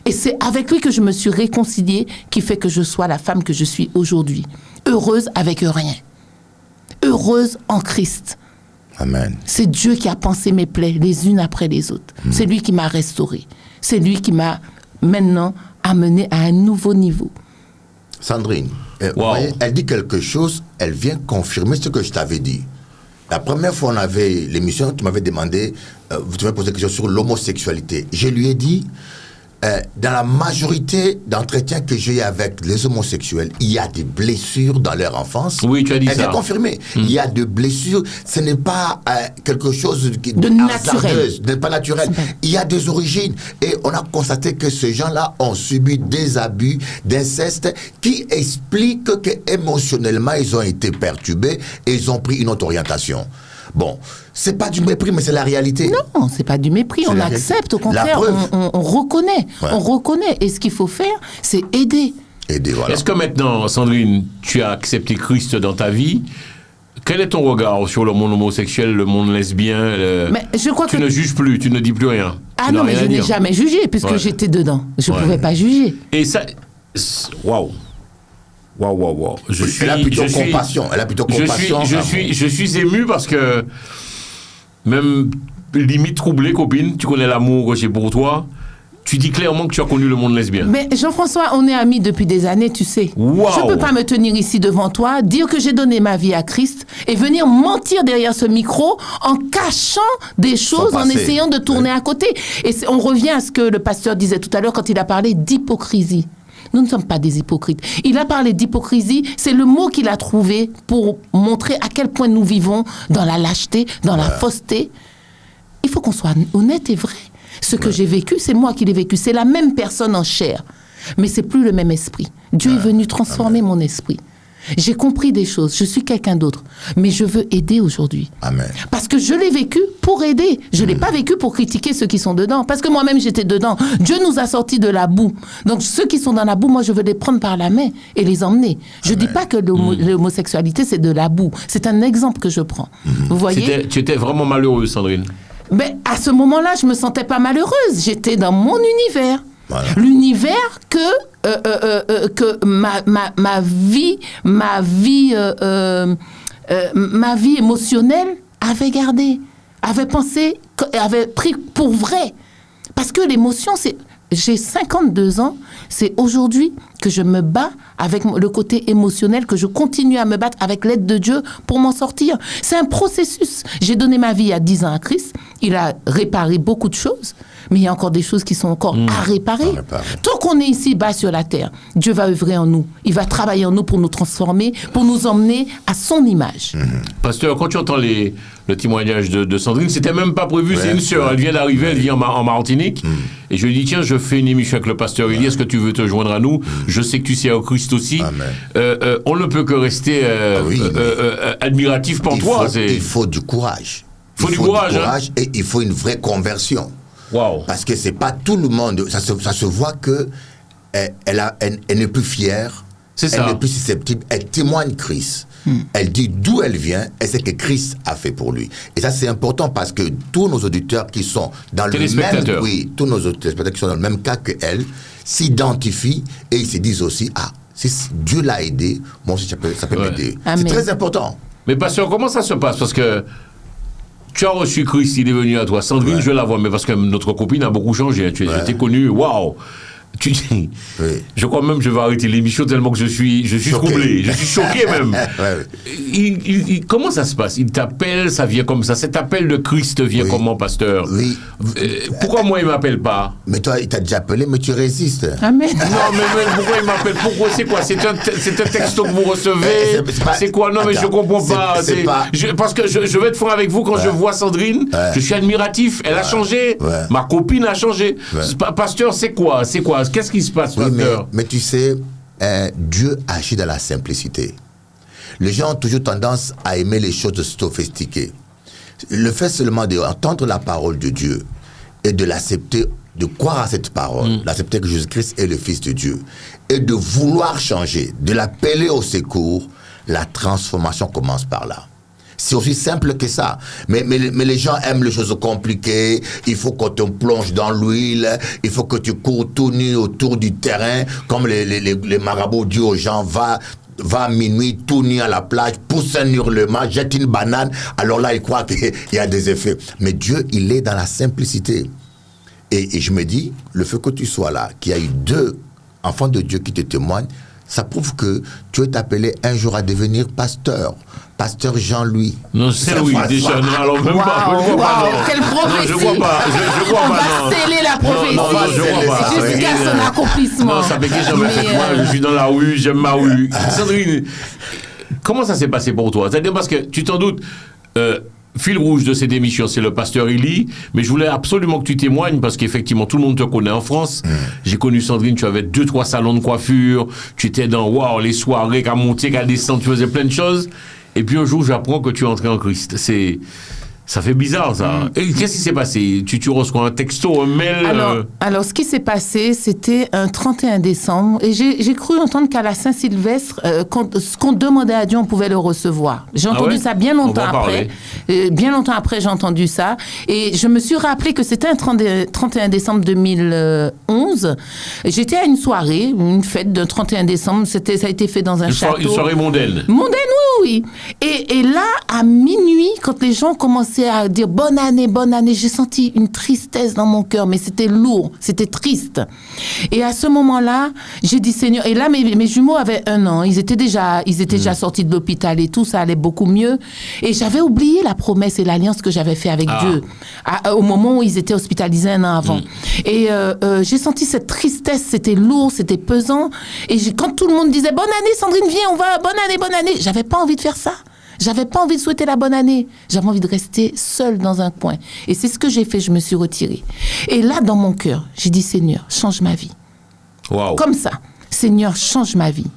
Et c'est avec lui que je me suis réconciliée qui fait que je sois la femme que je suis aujourd'hui. Heureuse avec rien. Heureuse en Christ. Amen. C'est Dieu qui a pansé mes plaies les unes après les autres. C'est lui qui m'a restaurée. C'est lui qui m'a maintenant amené à un nouveau niveau. Sandrine, elle dit quelque chose, elle vient confirmer ce que je t'avais dit. La première fois on avait l'émission, tu m'avais demandé, tu m'avais posé une question sur l'homosexualité. Je lui ai dit, dans la majorité d'entretiens que j'ai avec les homosexuels, il y a des blessures dans leur enfance. Oui, tu as dit ça. Elle vient confirmer. Il y a des blessures. Ce n'est pas quelque chose de naturel. Ce n'est pas naturel. Il y a des origines. Et on a constaté que ces gens-là ont subi des abus, d'inceste, qui expliquent qu'émotionnellement, ils ont été perturbés et ils ont pris une autre orientation. Bon, c'est pas du mépris, mais c'est la réalité. Non, c'est pas du mépris, on accepte, au contraire, on reconnaît. Ouais. On reconnaît. Et ce qu'il faut faire, c'est aider. Voilà. Est-ce que maintenant, Sandrine, tu as accepté Christ dans ta vie? quel est ton regard sur le monde homosexuel, le monde lesbien Mais je crois Tu que... ne juges plus, tu ne dis plus rien. Ah Tu n'as non, mais rien je à n'ai dire. jamais jugé, puisque Ouais. j'étais dedans. Je ne Ouais. pouvais pas juger. Et ça... Waouh. Waouh. Elle a plutôt compassion. Elle a plutôt compassion. Je suis ému parce que même limite troublé, copine, tu connais l'amour que j'ai pour toi. Tu dis clairement que tu as connu le monde lesbien. Mais Jean-François, on est amis depuis des années, tu sais. Wow. Je ne peux pas me tenir ici devant toi, dire que j'ai donné ma vie à Christ et venir mentir derrière ce micro en cachant des choses, en passé. essayant de tourner à côté. Et on revient à ce que le pasteur disait tout à l'heure quand il a parlé d'hypocrisie. Nous ne sommes pas des hypocrites. Il a parlé d'hypocrisie, c'est le mot qu'il a trouvé pour montrer à quel point nous vivons dans la lâcheté, dans la fausseté. Il faut qu'on soit honnête et vrai. Ce que j'ai vécu, c'est moi qui l'ai vécu. C'est la même personne en chair. Mais c'est plus le même esprit. Dieu est venu transformer mon esprit. J'ai compris des choses. Je suis quelqu'un d'autre. Mais je veux aider aujourd'hui. Amen. Parce que je l'ai vécu pour aider. Je ne l'ai pas vécu pour critiquer ceux qui sont dedans. Parce que moi-même, j'étais dedans. Dieu nous a sortis de la boue. Donc, ceux qui sont dans la boue, moi, je veux les prendre par la main et les emmener. Je ne dis pas que l'homosexualité, c'est de la boue. C'est un exemple que je prends. Vous voyez ? Tu étais vraiment malheureuse, Sandrine. Mais à ce moment-là, je me sentais pas malheureuse. J'étais dans mon univers. Voilà. L'univers que ma vie émotionnelle avait gardé, avait pensé, avait pris pour vrai. Parce que l'émotion, c'est... J'ai 52 ans, c'est aujourd'hui que je me bats avec le côté émotionnel, que je continue à me battre avec l'aide de Dieu pour m'en sortir. C'est un processus. J'ai donné ma vie à 10 ans à Christ. Il a réparé beaucoup de choses, mais il y a encore des choses qui sont encore à réparer. Tant qu'on est ici bas sur la terre, Dieu va œuvrer en nous. Il va travailler en nous pour nous transformer, pour nous emmener à son image. Pasteur, quand tu entends le témoignage de Sandrine, c'était même pas prévu, c'est une sœur, elle vient d'arriver, elle vient en Martinique, et je lui dis, tiens, je fais une émission avec le pasteur Eli, est-ce que tu veux te joindre à nous? Je sais que tu sais au Christ aussi. On ne peut que rester admiratif pour toi. Il faut du courage. Il faut du courage, et il faut une vraie conversion. Wow. Parce que c'est pas tout le monde, ça se voit que elle n'est plus fière, C'est elle ça. n'est plus susceptible, elle témoigne Christ. Elle dit d'où elle vient et c'est que Christ a fait pour lui. Et ça, c'est important parce que tous nos auditeurs qui sont dans le même... Oui, tous nos téléspectateurs qui sont dans le même cas qu'elle s'identifient et ils se disent aussi, ah, si Dieu l'a aidé, moi aussi, ça peut m'aider. C'est très important. Mais pasteur, comment ça se passe? Parce que tu as reçu Christ, il est venu à toi. Sandrine, je la vois, mais parce que notre copine a beaucoup changé. Tu t'es connue, waouh! Tu dis, je crois même que je vais arrêter l'émission tellement que je suis troublé, je suis choqué même. Comment ça se passe? Il t'appelle, ça vient comme ça. Cet appel de Christ vient comment, pasteur? Oui. Pourquoi moi il m'appelle pas? Mais toi, il t'a déjà appelé, mais tu résistes. Amen. Non, mais pourquoi il m'appelle? Pourquoi? C'est quoi? C'est un texto que vous recevez? C'est quoi? Non, mais je comprends pas. Parce que je vais être franc avec vous, quand je vois Sandrine, je suis admiratif. Elle a changé. Ma copine a changé. Pasteur, c'est quoi? C'est quoi? Qu'est-ce qui se passe, pasteur? Mais tu sais, Dieu agit dans la simplicité. Les gens ont toujours tendance à aimer les choses sophistiquées. Le fait seulement d'entendre la parole de Dieu et de l'accepter, de croire à cette parole, d'accepter que Jésus-Christ est le Fils de Dieu, et de vouloir changer, de l'appeler au secours, la transformation commence par là. C'est aussi simple que ça. Mais les gens aiment les choses compliquées. Il faut qu'on te plonge dans l'huile. Il faut que tu cours tout nu autour du terrain. Comme les marabouts disent aux gens, va à minuit, tout nu à la plage, pousse un hurlement, jette une banane. Alors là, il croit qu'il y a des effets. Mais Dieu, il est dans la simplicité. Et je me dis, le fait que tu sois là, qu'il y a eu 2 enfants de Dieu qui te témoignent, ça prouve que tu es appelé un jour à devenir pasteur. Pasteur Jean-Louis. Non, c'est Louis, déjà. Non, alors même pas. Je ne vois pas, non. Quelle prophétie. Non, je vois pas. Je vois On pas, va non. sceller la prophétie. Non, je vois pas. Jusqu'à son accomplissement. Non, ça fait que jamais fait. Moi, je suis dans la rue, j'aime ma rue. Sandrine, comment ça s'est passé pour toi? C'est-à-dire parce que, tu t'en doutes, fil rouge de cette émission, c'est le pasteur Eli, mais je voulais absolument que tu témoignes parce qu'effectivement, tout le monde te connaît en France. J'ai connu Sandrine, tu avais 2-3 salons de coiffure, tu étais dans les soirées, qu'à monter, qu'à descendre, tu faisais plein de choses. Et puis un jour, j'apprends que tu es entré en Christ. Ça fait bizarre, ça. Et qu'est-ce qui s'est passé? Tu reçois un texto, un mail? Alors, ce qui s'est passé, c'était un 31 décembre. Et j'ai cru entendre qu'à la Saint-Sylvestre, ce qu'on demandait à Dieu, on pouvait le recevoir. J'ai entendu ça bien longtemps après. Bien longtemps après, j'ai entendu ça. Et je me suis rappelé que c'était un 31 décembre 2011. J'étais à une soirée, une fête de 31 décembre. Ça a été fait dans un château. Une soirée mondaine. Mondaine, oui. Et là, à minuit, quand les gens commençaient à dire bonne année, j'ai senti une tristesse dans mon cœur, mais c'était lourd, c'était triste. Et à ce moment-là, j'ai dit Seigneur, et là mes jumeaux avaient 1 an, ils étaient déjà sortis de l'hôpital et tout, ça allait beaucoup mieux. Et j'avais oublié la promesse et l'alliance que j'avais fait avec Dieu au moment où ils étaient hospitalisés 1 an avant. Et j'ai senti cette tristesse, c'était lourd, c'était pesant. Et quand tout le monde disait bonne année Sandrine, viens, on va, bonne année, j'avais pas envie de faire ça. J'avais pas envie de souhaiter la bonne année. J'avais envie de rester seule dans un coin. Et c'est ce que j'ai fait, je me suis retirée. Et là, dans mon cœur, j'ai dit, Seigneur, change ma vie. Wow. Comme ça. Seigneur, change ma vie.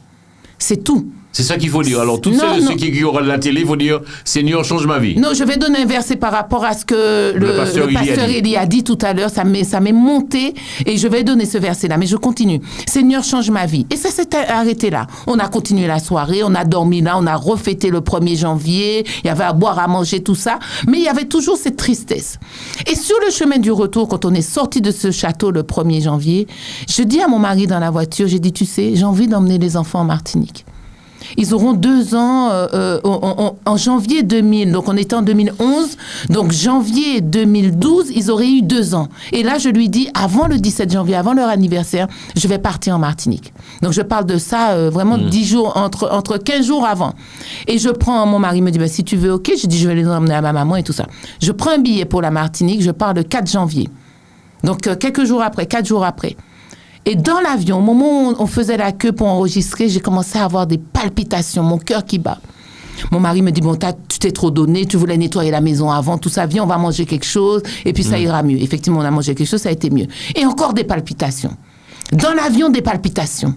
C'est tout. C'est ça qu'il faut dire. Alors, tous ceux qui auront de la télé, il faut dire Seigneur, change ma vie. Non, je vais donner un verset par rapport à ce que le pasteur Eli a dit tout à l'heure. Ça m'est monté et je vais donner ce verset-là. Mais je continue. Seigneur, change ma vie. Et ça s'est arrêté là. On a continué la soirée, on a dormi là, on a refêté le 1er janvier. Il y avait à boire, à manger, tout ça. Mais il y avait toujours cette tristesse. Et sur le chemin du retour, quand on est sorti de ce château le 1er janvier, je dis à mon mari dans la voiture, j'ai dit, tu sais, j'ai envie d'emmener les enfants en Martinique. Ils auront 2 ans en janvier 2000. Donc, on était en 2011. Donc, janvier 2012, ils auraient eu 2 ans. Et là, je lui dis, avant le 17 janvier, avant leur anniversaire, je vais partir en Martinique. Donc, je parle de ça vraiment 10 jours, entre 15 jours avant. Et je prends, mon mari me dit, si tu veux, ok. Je dis, je vais les emmener à ma maman et tout ça. Je prends un billet pour la Martinique. Je pars le 4 janvier. Donc, quelques jours après, 4 jours après. Et dans l'avion, au moment où on faisait la queue pour enregistrer, j'ai commencé à avoir des palpitations, mon cœur qui bat. Mon mari me dit, tu t'es trop donné, tu voulais nettoyer la maison avant, tout ça, viens, on va manger quelque chose, et puis ça ira mieux. Effectivement, on a mangé quelque chose, ça a été mieux. Et encore des palpitations. Dans l'avion, des palpitations.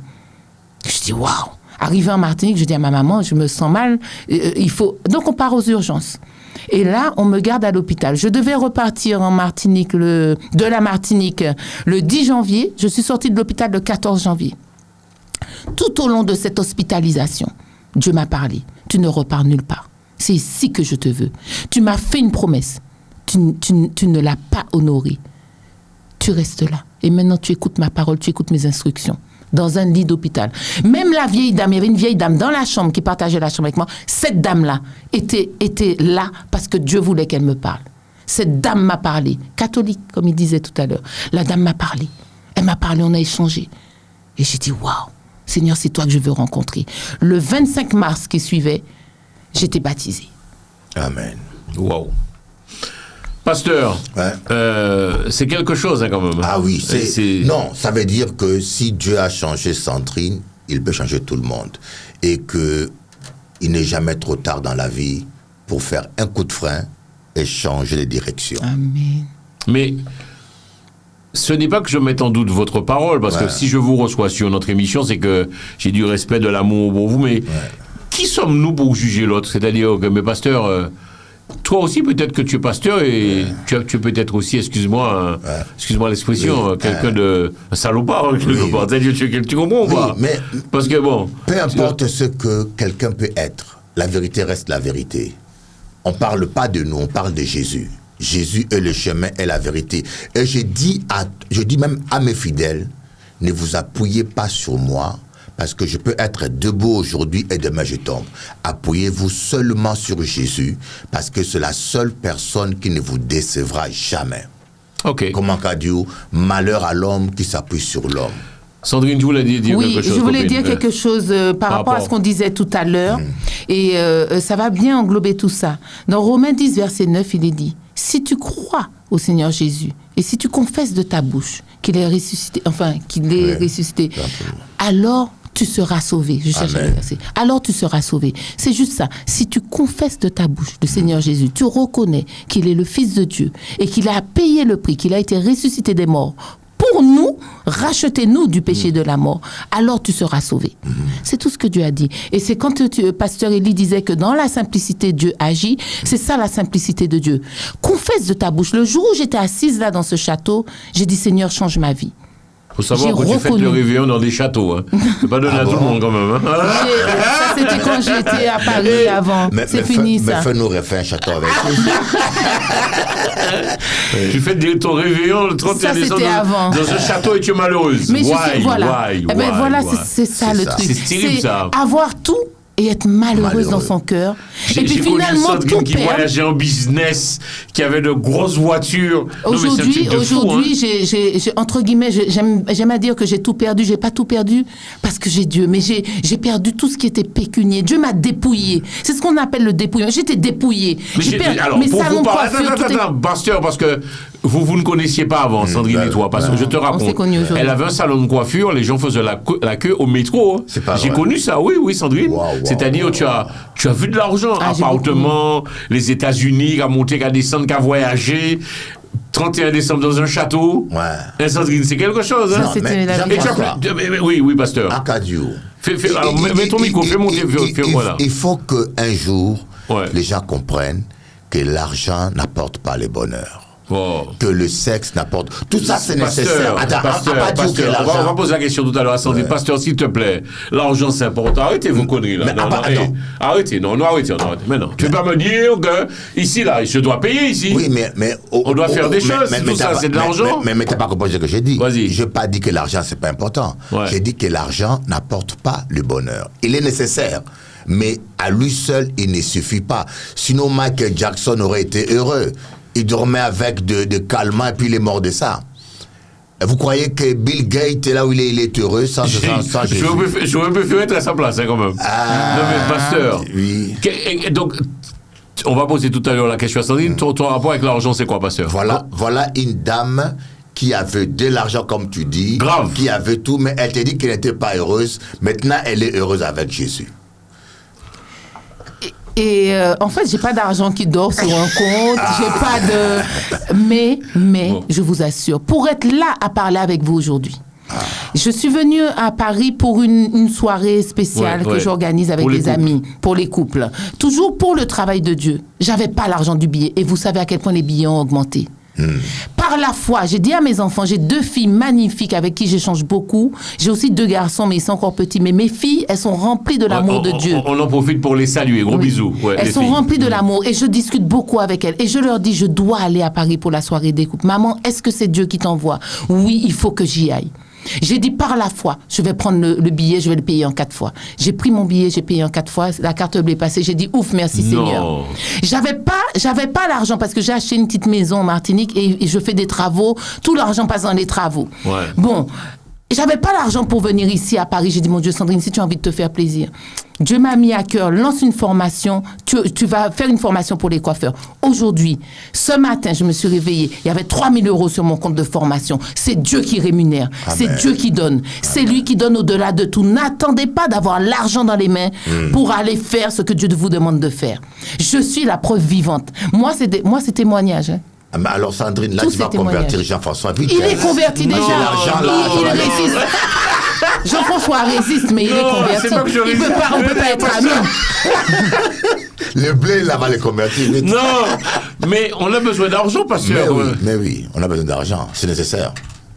Je dis, waouh. Arrivé en Martinique, je dis à ma maman, je me sens mal, Donc on part aux urgences. Et là, on me garde à l'hôpital. Je devais repartir en Martinique, de la Martinique, le 10 janvier. Je suis sortie de l'hôpital le 14 janvier. Tout au long de cette hospitalisation, Dieu m'a parlé. Tu ne repars nulle part. C'est ici que je te veux. Tu m'as fait une promesse. Tu ne l'as pas honorée. Tu restes là. Et maintenant, tu écoutes ma parole, tu écoutes mes instructions. Dans un lit d'hôpital. Même la vieille dame, il y avait une vieille dame dans la chambre qui partageait la chambre avec moi. Cette dame-là était là parce que Dieu voulait qu'elle me parle. Cette dame m'a parlé. Catholique, comme il disait tout à l'heure. La dame m'a parlé. Elle m'a parlé, on a échangé. Et j'ai dit, waouh, Seigneur, c'est toi que je veux rencontrer. Le 25 mars qui suivait, j'étais baptisée. Amen. Waouh. Pasteur, c'est quelque chose quand même. Ah oui, non, ça veut dire que si Dieu a changé Sandrine, il peut changer tout le monde. Et qu'il n'est jamais trop tard dans la vie pour faire un coup de frein et changer de direction. Amen. Mais ce n'est pas que je mette en doute votre parole, parce que si je vous reçois sur notre émission, c'est que j'ai du respect, de l'amour pour vous, mais qui sommes-nous pour juger l'autre? C'est-à-dire que, mes pasteurs... Toi aussi, peut-être que tu es pasteur et tu es peut-être aussi, excuse-moi l'expression, quelqu'un de salopard, quelque part. Tu comprends ou pas? Mais parce que bon. Peu importe ce que quelqu'un peut être, la vérité reste la vérité. On ne parle pas de nous, on parle de Jésus. Jésus est le chemin et la vérité. Et je dis même à mes fidèles, ne vous appuyez pas sur moi, parce que je peux être debout aujourd'hui et demain je tombe. Appuyez-vous seulement sur Jésus, parce que c'est la seule personne qui ne vous décevra jamais. Ok. Comment qu'a dit, malheur à l'homme qui s'appuie sur l'homme. Sandrine, tu voulais dire quelque chose? Oui, je voulais dire quelque chose par rapport à ce qu'on disait tout à l'heure. Et ça va bien englober tout ça. Dans Romains 10, verset 9, il est dit, si tu crois au Seigneur Jésus, et si tu confesses de ta bouche qu'il est ressuscité, alors tu seras sauvé. Je cherche le verset. Alors tu seras sauvé. C'est juste ça. Si tu confesses de ta bouche le Seigneur Jésus, tu reconnais qu'il est le Fils de Dieu et qu'il a payé le prix, qu'il a été ressuscité des morts pour nous, rachetez-nous du péché de la mort, alors tu seras sauvé. C'est tout ce que Dieu a dit. Et c'est quand Pasteur Élie disait que dans la simplicité, Dieu agit, c'est ça la simplicité de Dieu. Confesse de ta bouche. Le jour où j'étais assise là dans ce château, j'ai dit Seigneur, change ma vie. Faut savoir J'ai que tu fais le réveillon dans des châteaux. Hein. C'est pas donné à tout le monde quand même. Hein. Ça, c'était quand j'étais à Paris avant. C'est fini, ça. Mais fais-nous refaire un château avec Tu fais ton réveillon le 31 décembre dans un château et tu es malheureuse. Mais voilà. Voilà, c'est ça le truc. C'est terrible, ça. Avoir tout et être malheureuse dans son cœur. Et puis finalement, tout qui voyageait en business, qui avait de grosses voitures. Aujourd'hui, j'ai entre guillemets, j'aime à dire que j'ai tout perdu. J'ai pas tout perdu parce que j'ai Dieu, mais j'ai perdu tout ce qui était pécunier. Dieu m'a dépouillé. C'est ce qu'on appelle le dépouillement. J'étais dépouillé. Alors, pour vous parler, attends, pasteur, parce que vous ne connaissiez pas avant, Sandrine et toi, parce que je te raconte, elle avait un salon de coiffure, les gens faisaient la queue au métro. J'ai connu ça, oui, Sandrine. C'est-à-dire, tu as vu de l'argent, appartement, les États-Unis, qu'à monter, qu'à descendre, qu'à voyager. 31 décembre dans un château. Ouais. Sandrine, c'est quelque chose, hein? C'était la vie. Oui, pasteur. Acadio. Mets ton micro, fais monter. Voilà. Il faut qu'un jour, les gens comprennent que l'argent n'apporte pas le bonheur. Oh. Que le sexe n'apporte. Tout ça, c'est nécessaire. Pasteur, on va poser la question tout à l'heure à Sandrine. Pasteur, s'il te plaît, l'argent, c'est important. Arrêtez vos conneries, là. Arrêtez. Mais non. Tu peux pas me dire que, ici, là, je dois payer, ici. Oui, mais on doit faire des choses. Tout ça, c'est de l'argent. Mais t'as pas compris ce que j'ai dit. Vas-y. Je n'ai pas dit que l'argent, c'est pas important. J'ai dit que l'argent n'apporte pas le bonheur. Il est nécessaire. Mais à lui seul, il ne suffit pas. Sinon, Michael Jackson aurait été heureux. Il dormait avec de calmants et puis il est mort de ça. Vous croyez que Bill Gates est là où il est heureux sans Jésus? J'aurais préféré être à sa place, hein, quand même. Non, mais pasteur. Oui. Donc, on va poser tout à l'heure la question à Sandrine. Ton rapport avec l'argent, c'est quoi, pasteur? Voilà une dame qui avait de l'argent, comme tu dis. Grave. Qui avait tout, mais elle t'a dit qu'elle n'était pas heureuse. Maintenant, elle est heureuse avec Jésus. Et en fait, j'ai pas d'argent qui dort sur un compte, j'ai pas de... Mais, je vous assure, pour être là à parler avec vous aujourd'hui, je suis venue à Paris pour une soirée spéciale que j'organise avec des amis, pour les couples. Toujours pour le travail de Dieu. J'avais pas l'argent du billet. Et vous savez à quel point les billets ont augmenté. Par la foi, j'ai dit à mes enfants, j'ai 2 filles magnifiques avec qui j'échange beaucoup. J'ai aussi 2 garçons, mais ils sont encore petits. Mais mes filles, elles sont remplies de l'amour de Dieu. On en profite pour les saluer. Gros bisous. Elles sont remplies de l'amour et je discute beaucoup avec elles. Et je leur dis, je dois aller à Paris pour la soirée des couples. Maman, est-ce que c'est Dieu qui t'envoie? Oui, il faut que j'y aille. J'ai dit par la foi, je vais prendre le billet, je vais le payer en 4 fois. J'ai pris mon billet, j'ai payé en 4 fois, la carte bleue est passée, j'ai dit ouf, merci Seigneur. J'avais pas l'argent parce que j'ai acheté une petite maison en Martinique et je fais des travaux, tout l'argent passe dans les travaux. Bon, j'avais pas l'argent pour venir ici à Paris, j'ai dit mon Dieu Sandrine, si tu as envie de te faire plaisir, Dieu m'a mis à cœur, lance une formation, tu vas faire une formation pour les coiffeurs. Aujourd'hui, ce matin, je me suis réveillée, il y avait 3 000 € sur mon compte de formation. C'est Dieu qui rémunère, c'est Dieu qui donne, c'est lui qui donne au-delà de tout. N'attendez pas d'avoir l'argent dans les mains pour aller faire ce que Dieu vous demande de faire. Je suis la preuve vivante. Moi, c'est témoignage. Hein. Mais alors Sandrine, là, tu vas convertir Jean-François vite. Il est converti déjà. Il résiste. Jean-François résiste, mais il est converti. On peut pas être amis. Le blé, là, va les convertir vite. Non, mais on a besoin d'argent, pasteur. Mais oui, on a besoin d'argent, c'est nécessaire.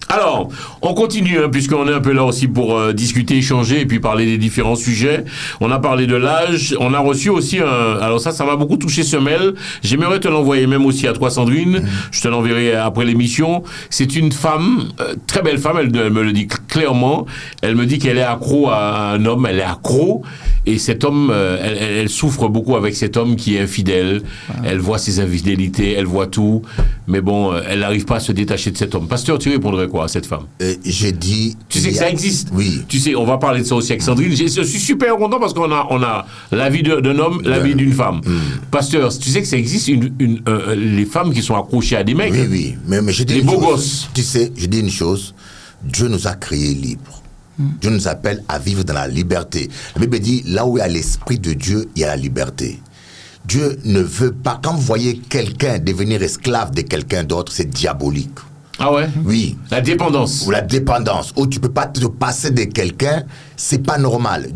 Alors, on continue, hein, puisqu'on est un peu là aussi pour discuter, échanger et puis parler des différents sujets. On a parlé de l'âge. On a reçu aussi alors ça m'a beaucoup touché ce mail. J'aimerais te l'envoyer même aussi à toi, Sandrine. Je te l'enverrai après l'émission. C'est une femme, très belle femme, elle me le dit clairement. Elle me dit qu'elle est accro à un homme, elle est accro. Et cet homme, elle souffre beaucoup avec cet homme qui est infidèle. Elle voit ses infidélités, elle voit tout. Mais bon, elle n'arrive pas à se détacher de cet homme. Pasteur, tu répondrais quoi à cette femme? J'ai dit... Tu sais que ça existe? Oui. Tu sais, on va parler de ça aussi avec Sandrine. Je suis super content parce qu'on a la vie d'un homme, la vie d'une femme. Pasteur, tu sais que ça existe les femmes qui sont accrochées à des mecs? Oui. Mais je dis les beaux gosses. Tu sais, je dis une chose. Dieu nous a créés libres. Dieu nous appelle à vivre dans la liberté. La Bible dit, là où il y a l'Esprit de Dieu, il y a la liberté. Dieu ne veut pas, quand vous voyez quelqu'un devenir esclave de quelqu'un d'autre, c'est diabolique. Ah ouais? Oui. La dépendance. Ou la dépendance, où tu peux pas te passer de quelqu'un, c'est pas normal.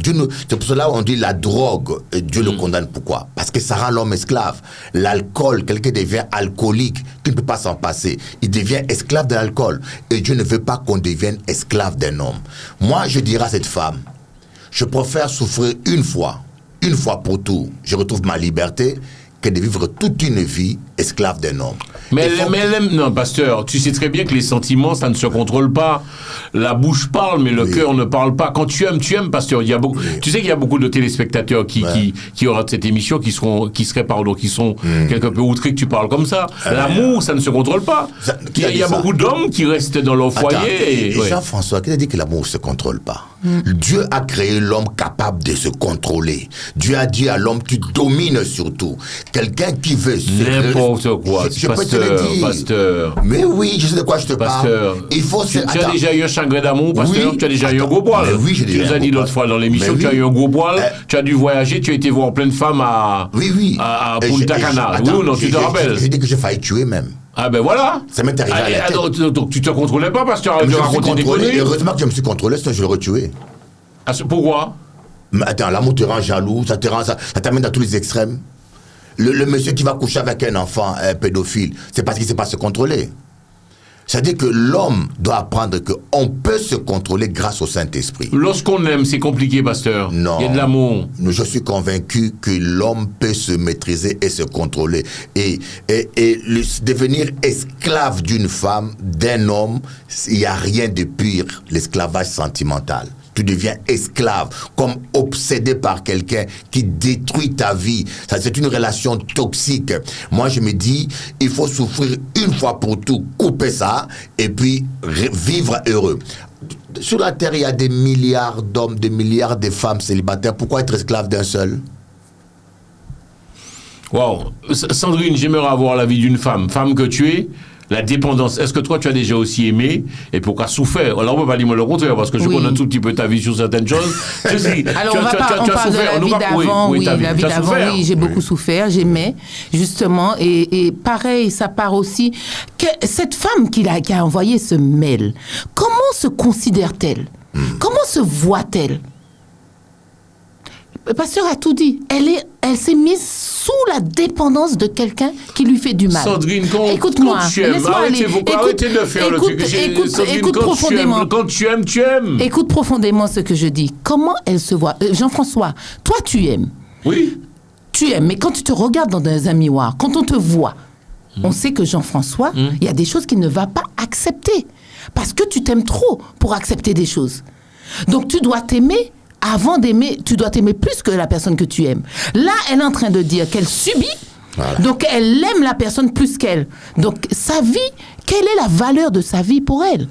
C'est pour cela qu'on dit la drogue, Dieu le condamne. Pourquoi? Parce que ça rend l'homme esclave. L'alcool, quelqu'un devient alcoolique, tu ne peux pas s'en passer. Il devient esclave de l'alcool. Et Dieu ne veut pas qu'on devienne esclave d'un homme. Moi, je dirais à cette femme, je préfère souffrir une fois pour tout, je retrouve ma liberté, que de vivre toute une vie esclave d'un homme. Mais non, pasteur, tu sais très bien que les sentiments, ça ne se contrôle pas. La bouche parle, mais le cœur ne parle pas. Quand tu aimes, pasteur. Il y a beaucoup. Tu sais qu'il y a beaucoup de téléspectateurs qui auront cette émission, qui sont quelque peu outrés que tu parles comme ça. L'amour, ça ne se contrôle pas. Il y a beaucoup d'hommes qui restent dans leur foyer. Jean-François, qui a dit que l'amour ne se contrôle pas? Dieu a créé l'homme capable de se contrôler. Dieu a dit à l'homme, tu domines sur tout. Quelqu'un qui veut n'importe quoi. Je peux te le dire. Pasteur. Mais oui, je sais de quoi je te parle. Il faut tu as déjà eu un chagrin d'amour, pasteur? Oui. Tu as déjà eu un gros poil? Oui, j'ai déjà eu un gros poil. Tu nous as dit l'autre fois dans l'émission que tu as eu un gros poil, tu as dû voyager, tu as été voir plein de femmes à Punta Cana. Oui ou non, tu te rappelles? J'ai dit que j'ai failli tuer même. Ah ben voilà. Ça m'est arrivé à la tête. Donc tu te contrôlais pas, pasteur, de raconter des conneries? Heureusement que je me suis contrôlé, sinon je l'aurais tué. Pourquoi? Mais attends, l'amour te rend jaloux, ça t'amène dans tous les extrêmes. Le monsieur qui va coucher avec un enfant pédophile, c'est parce qu'il ne sait pas se contrôler. C'est-à-dire que l'homme doit apprendre qu'on peut se contrôler grâce au Saint-Esprit. Lorsqu'on aime, c'est compliqué, pasteur. Non. Il y a de l'amour. Je suis convaincu que l'homme peut se maîtriser et se contrôler. Et devenir esclave d'une femme, d'un homme, il n'y a rien de pire, l'esclavage sentimental. Tu deviens esclave, comme obsédé par quelqu'un qui détruit ta vie. Ça, c'est une relation toxique. Moi, je me dis, il faut souffrir une fois pour tout, couper ça, et puis vivre heureux. Sur la terre, il y a des milliards d'hommes, des milliards de femmes célibataires. Pourquoi être esclave d'un seul? Wow. Sandrine, j'aimerais avoir l'avis d'une femme. Femme que tu es, la dépendance, est-ce que toi tu as déjà aussi aimé et pourquoi souffert? Alors on peut pas dire le contraire parce que je connais un tout petit peu ta vie sur certaines choses. Alors on parle de la vie d'avant, la vie d'avant, oui, j'ai beaucoup souffert, j'aimais justement et pareil, ça part aussi que cette femme qui a envoyé ce mail, comment se considère-t-elle? Comment se voit-elle? Le pasteur a tout dit. Elle s'est mise sous la dépendance de quelqu'un qui lui fait du mal. Sandrine, écoute-moi, arrêtez de faire le truc. Écoute profondément. Quand tu aimes, tu aimes. Écoute profondément ce que je dis. Comment elle se voit? Jean-François, toi tu aimes. Oui. Tu aimes, mais quand tu te regardes dans un miroir, quand on te voit, on sait que Jean-François, il y a des choses qu'il ne va pas accepter. Parce que tu t'aimes trop pour accepter des choses. Donc tu dois t'aimer. Avant d'aimer, tu dois t'aimer plus que la personne que tu aimes. Là, elle est en train de dire qu'elle subit, donc elle aime la personne plus qu'elle. Donc sa vie, quelle est la valeur de sa vie pour elle?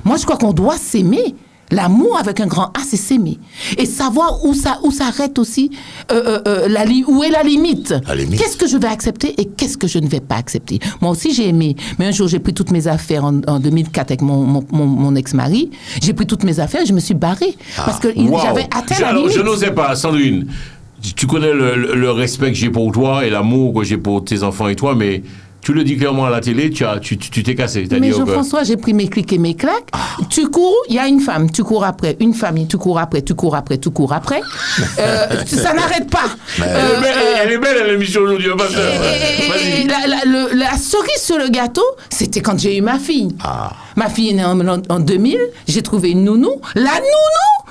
Moi, je crois qu'on doit s'aimer. L'amour avec un grand A, c'est s'aimer. Et savoir où s'arrête aussi, où est la limite. Qu'est-ce que je vais accepter et qu'est-ce que je ne vais pas accepter. Moi aussi, j'ai aimé. Mais un jour, j'ai pris toutes mes affaires en 2004 avec mon ex-mari. J'ai pris toutes mes affaires et je me suis barrée. Parce que j'avais atteint la limite. Je n'osais pas, Sandrine. Tu connais le respect que j'ai pour toi et l'amour que j'ai pour tes enfants et toi, mais... Tu le dis clairement à la télé, tu t'es cassé. Mais Jean-François, j'ai pris mes clics et mes claques. Tu cours, il y a une femme, tu cours après. Une famille, tu cours après. Ça n'arrête pas. Elle est belle l'émission aujourd'hui. La cerise sur le gâteau, c'était quand j'ai eu ma fille. Ma fille est née en 2000, j'ai trouvé une nounou. La nounou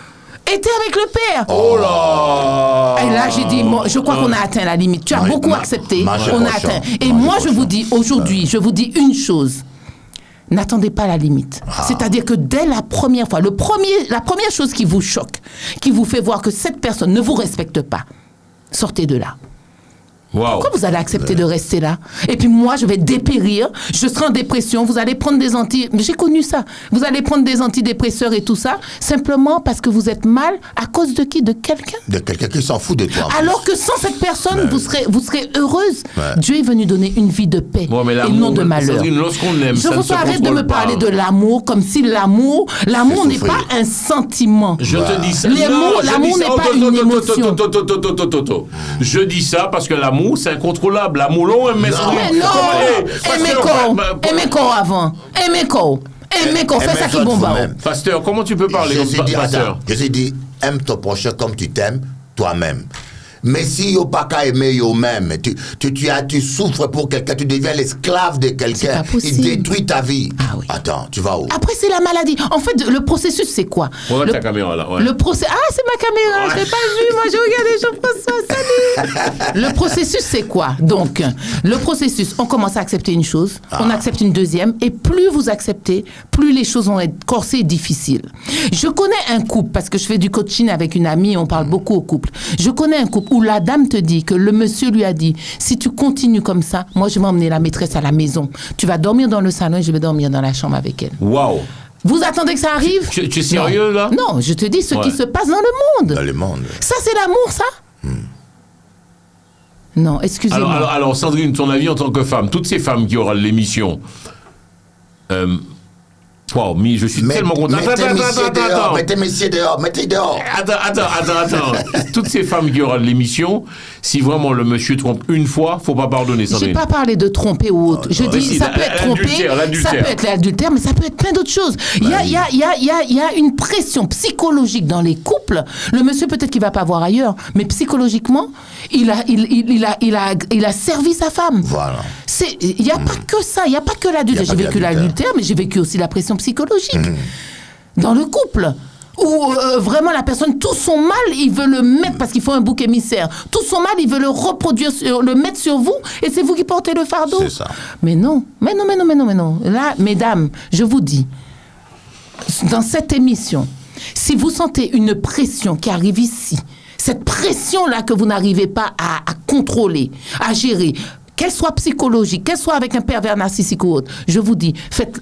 était avec le père. Oh là! Et là, j'ai dit, je crois qu'on a atteint la limite. Tu as beaucoup accepté. On a atteint. Et moi, je vous dis, aujourd'hui, je vous dis une chose. N'attendez pas la limite. C'est-à-dire que dès la première fois, la première chose qui vous choque, qui vous fait voir que cette personne ne vous respecte pas, sortez de là. Wow. Pourquoi vous allez accepter de rester là? Et puis moi, je vais dépérir, je serai en dépression, vous allez prendre des j'ai connu ça. Vous allez prendre des antidépresseurs et tout ça, simplement parce que vous êtes mal, à cause de qui? De quelqu'un? De quelqu'un qui s'en fout de toi. Alors que sans cette personne, vous serez heureuse. Dieu est venu donner une vie de paix et non de malheur. Lorsqu'on aime, je vous arrête de me parler de l'amour comme si l'amour n'est pas un sentiment. Je te dis ça. L'amour n'est pas une émotion. Je dis ça parce que l'amour l'amour, c'est incontrôlable. L'amour long, mais Mais non, Emeko avant. Emeko, fais ça qui bombe. Pasteur, comment tu peux parler comme ça, pasteur? Je t'ai dit, aime ton prochain comme tu t'aimes toi-même. Mais si yo pas qu'à aimer yo même, tu souffres pour quelqu'un, tu deviens l'esclave de quelqu'un, il détruit ta vie. Ah oui. Attends, tu vas où? Après, c'est la maladie. En fait, le processus, c'est quoi? Regarde ta caméra là. Ouais. Le c'est ma caméra, je l'ai pas vu, moi j'ai regardé Jean-François, salut. Le processus, c'est quoi? Donc, le processus, on commence à accepter une chose, on accepte une deuxième, et plus vous acceptez, plus les choses vont être corsées et difficiles. Je connais un couple, parce que je fais du coaching avec une amie, on parle beaucoup au couple. Je connais un couple où la dame te dit que le monsieur lui a dit, si tu continues comme ça, moi je vais emmener la maîtresse à la maison. Tu vas dormir dans le salon et je vais dormir dans la chambre avec elle. Waouh! Vous attendez que ça arrive? Tu es sérieux là? Non, je te dis ce qui se passe dans le monde. Dans le monde. Ça, c'est l'amour, ça? Non, excusez-moi. Alors, Sandrine, ton avis en tant que femme, toutes ces femmes qui auront l'émission, wow, mais je suis tellement content. Attends. Mettez messieurs dehors, mettez dehors. Attends. Toutes ces femmes qui auront l'émission, si vraiment le monsieur trompe une fois, faut pas pardonner, Sandrine. J'ai pas parlé de tromper ou autre. Je dis, ça peut être trompé, ça peut être l'adultère, mais ça peut être plein d'autres choses. Il y a une pression psychologique dans les couples. Le monsieur, peut-être qu'il va pas voir ailleurs, mais psychologiquement, il a servi sa femme. Voilà. Il n'y a pas que ça, il n'y a pas que l'adultère. J'ai vécu l'adultère, mais j'ai vécu aussi la pression psychologique dans le couple. Où vraiment la personne, tout son mal, il veut le mettre parce qu'il faut un bouc émissaire. Tout son mal, il veut le reproduire, le mettre sur vous, et c'est vous qui portez le fardeau. C'est ça. Mais non. Là, mesdames, je vous dis, dans cette émission, si vous sentez une pression qui arrive ici, cette pression-là que vous n'arrivez pas à contrôler, à gérer, qu'elle soit psychologique, qu'elle soit avec un pervers narcissique ou autre, je vous dis,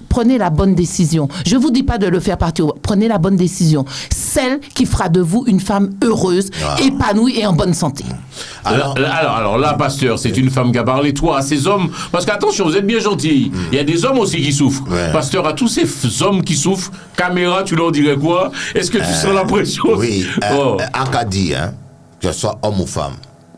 prenez la bonne décision. Je ne vous dis pas de le faire partir, prenez la bonne décision. Celle qui fera de vous une femme heureuse, épanouie et en bonne santé. Alors là, pasteur, c'est une femme qui a parlé, toi, à ces hommes, parce qu'attention, vous êtes bien gentils, il y a des hommes aussi qui souffrent. Ouais. Pasteur, à tous ces hommes qui souffrent, caméra, tu leur dirais quoi? Est-ce que tu sens la pression? Oui, en cas dit, que ce soit homme ou femme,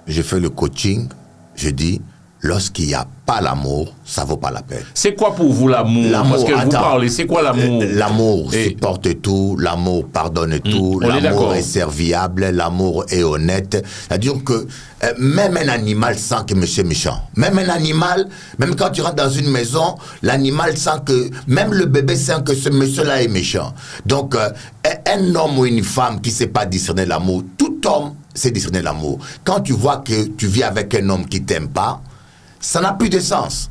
je fais le coaching, je dis, lorsqu'il n'y a pas l'amour, ça ne vaut pas la peine. C'est quoi pour vous l'amour? Parce que vous parlez, c'est quoi l'amour? L'amour supporte tout, l'amour pardonne tout, l'amour est serviable, l'amour est honnête. C'est-à-dire que même un animal sent que monsieur est méchant. Même un animal, même quand tu rentres dans une maison, l'animal sent que, même le bébé sent que ce monsieur-là est méchant. Donc, un homme ou une femme qui ne sait pas discerner l'amour, tout homme sait discerner l'amour. Quand tu vois que tu vis avec un homme qui ne t'aime pas, ça n'a plus de sens.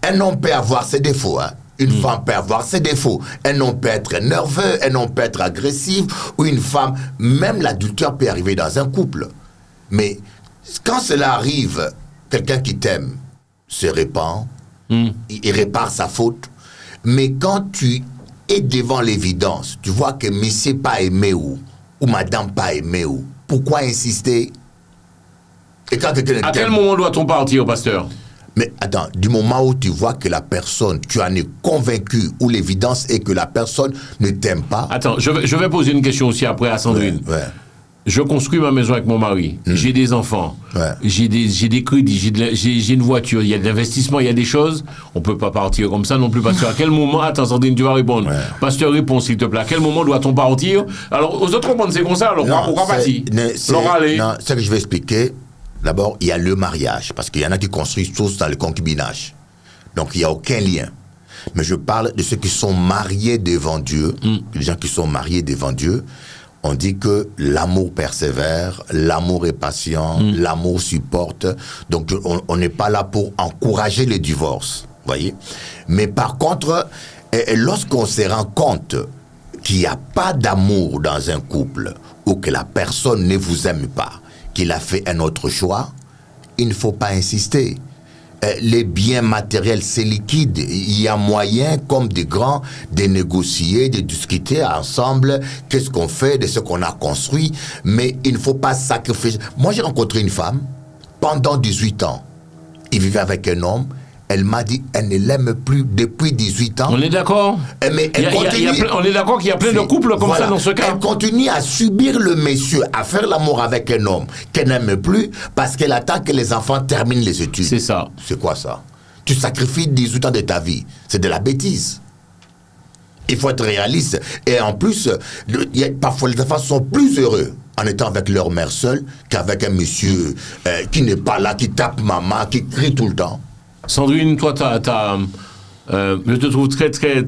Un homme peut avoir ses défauts, Une femme peut avoir ses défauts. Un homme peut être nerveux, un homme peut être agressif, ou une femme, même l'adultère peut arriver dans un couple. Mais quand cela arrive, quelqu'un qui t'aime se répand, il répare sa faute. Mais quand tu es devant l'évidence, tu vois que monsieur pas aimé ou madame pas aimé pourquoi insister? Et quand à quel moment doit-on partir, pasteur? Mais attends, du moment où tu vois que la personne, tu en es convaincu, ou l'évidence est que la personne ne t'aime pas... Attends, je vais poser une question aussi après à Sandrine. Ouais. Je construis ma maison avec mon mari. J'ai des enfants. Ouais. J'ai des crédits. J'ai une voiture. Il y a de l'investissement. Il y a des choses. On ne peut pas partir comme ça non plus. Pasteur, à quel moment... Attends, Sandrine, tu vas répondre. Ouais. Pasteur, réponds, s'il te plaît. À quel moment doit-on partir? Alors, aux autres, c'est comme ça. Alors, pourquoi partir? Non, ce que je vais expliquer... D'abord, il y a le mariage, parce qu'il y en a qui construisent tous dans le concubinage. Donc, il n'y a aucun lien. Mais je parle de ceux qui sont mariés devant Dieu. Les gens qui sont mariés devant Dieu, on dit que l'amour persévère, l'amour est patient, l'amour supporte. Donc, on n'est pas là pour encourager le divorce, voyez. Mais par contre, lorsqu'on se rend compte qu'il n'y a pas d'amour dans un couple, ou que la personne ne vous aime pas, qu'il a fait un autre choix, il ne faut pas insister. Les biens matériels, c'est liquide. Il y a moyen, comme des grands, de négocier, de discuter ensemble qu'est-ce qu'on fait de ce qu'on a construit, mais il ne faut pas sacrifier. Moi, j'ai rencontré une femme, pendant 18 ans, il vivait avec un homme, Elle m'a dit elle ne l'aime plus depuis 18 ans. On est d'accord. Mais elle on est d'accord qu'il y a plein de couples comme ça dans ce cas. Elle continue à subir le monsieur, à faire l'amour avec un homme qu'elle n'aime plus parce qu'elle attend que les enfants terminent les études. C'est ça. C'est quoi ça? Tu sacrifies 18 ans de ta vie. C'est de la bêtise. Il faut être réaliste. Et en plus, parfois les enfants sont plus heureux en étant avec leur mère seule qu'avec un monsieur qui n'est pas là, qui tape maman, qui crie tout le temps. Sandrine, toi, je te trouve très, tu es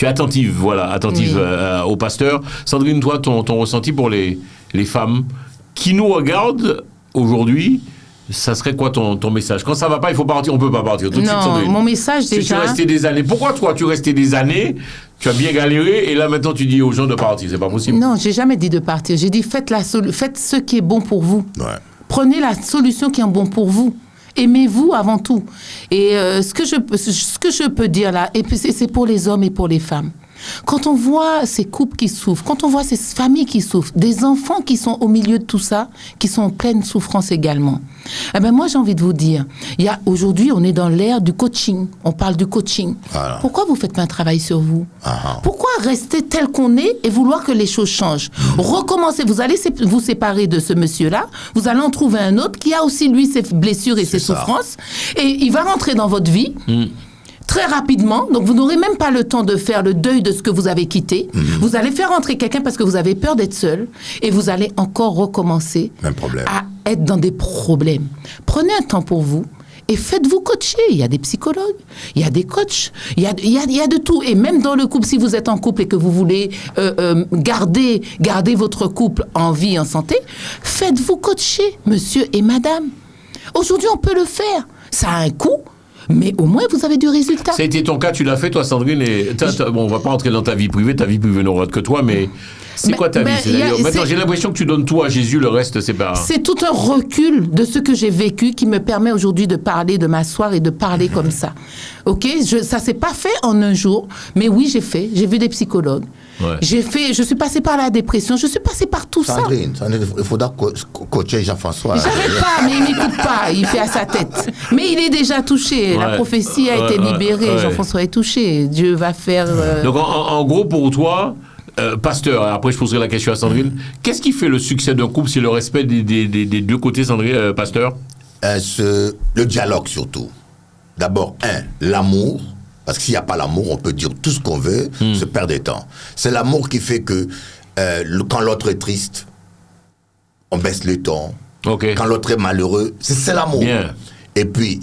attentive, voilà, attentive au pasteur. Sandrine, toi, ton ressenti pour les femmes qui nous regardent aujourd'hui, ça serait quoi ton message? Quand ça va pas, il faut partir, on peut pas partir tout de suite, Sandrine. Mon message déjà... Si tu restais des années, pourquoi toi, tu restais des années, tu as bien galéré, et là maintenant tu dis aux gens de partir, c'est pas possible? Non, j'ai jamais dit de partir, j'ai dit faites ce qui est bon pour vous. Ouais. Prenez la solution qui est bon pour vous. Aimez-vous avant tout. Et ce que je peux dire là, et puis c'est pour les hommes et pour les femmes. Quand on voit ces couples qui souffrent, quand on voit ces familles qui souffrent, des enfants qui sont au milieu de tout ça, qui sont en pleine souffrance également, eh ben moi j'ai envie de vous dire, aujourd'hui on est dans l'ère du coaching, on parle du coaching. Voilà. Pourquoi vous faites pas un travail sur vous? Pourquoi rester tel qu'on est et vouloir que les choses changent? Recommencez, vous allez vous séparer de ce monsieur-là, vous allez en trouver un autre qui a aussi lui ses blessures et ses souffrances, et il va rentrer dans votre vie. Très rapidement, donc vous n'aurez même pas le temps de faire le deuil de ce que vous avez quitté. Vous allez faire rentrer quelqu'un parce que vous avez peur d'être seul et vous allez encore recommencer à être dans des problèmes. Prenez un temps pour vous et faites-vous coacher. Il y a des psychologues, il y a des coachs, il y a de tout. Et même dans le couple, si vous êtes en couple et que vous voulez garder votre couple en vie, en santé, faites-vous coacher, monsieur et madame. Aujourd'hui, on peut le faire. Ça a un coût. Mais au moins, vous avez du résultat. Ça a été ton cas, tu l'as fait, toi, Sandrine. Bon, on va pas entrer dans ta vie privée ne regarde que toi, mais c'est quoi ta vie? Maintenant, j'ai l'impression que tu donnes tout à Jésus, le reste, c'est pas... C'est tout un recul de ce que j'ai vécu qui me permet aujourd'hui de parler, de m'asseoir et de parler comme ça. OK? Ça s'est pas fait en un jour, mais oui, j'ai vu des psychologues. Ouais. Je suis passée par la dépression, je suis passée par tout Sandrine, il faudra coacher Jean-François. J'arrête pas, mais il m'écoute pas, il fait à sa tête. Mais il est déjà touché, la prophétie a été libérée, Jean-François est touché, Dieu va faire... Donc en gros, pour toi, pasteur, après je poserai la question à Sandrine, qu'est-ce qui fait le succès d'un couple? C'est le respect des deux côtés, Sandrine, pasteur? Le dialogue surtout. D'abord, l'amour. Parce que s'il n'y a pas l'amour, on peut dire tout ce qu'on veut, se perdre des temps. C'est l'amour qui fait que quand l'autre est triste, on baisse le ton. Okay. Quand l'autre est malheureux, c'est l'amour. Bien. Et puis,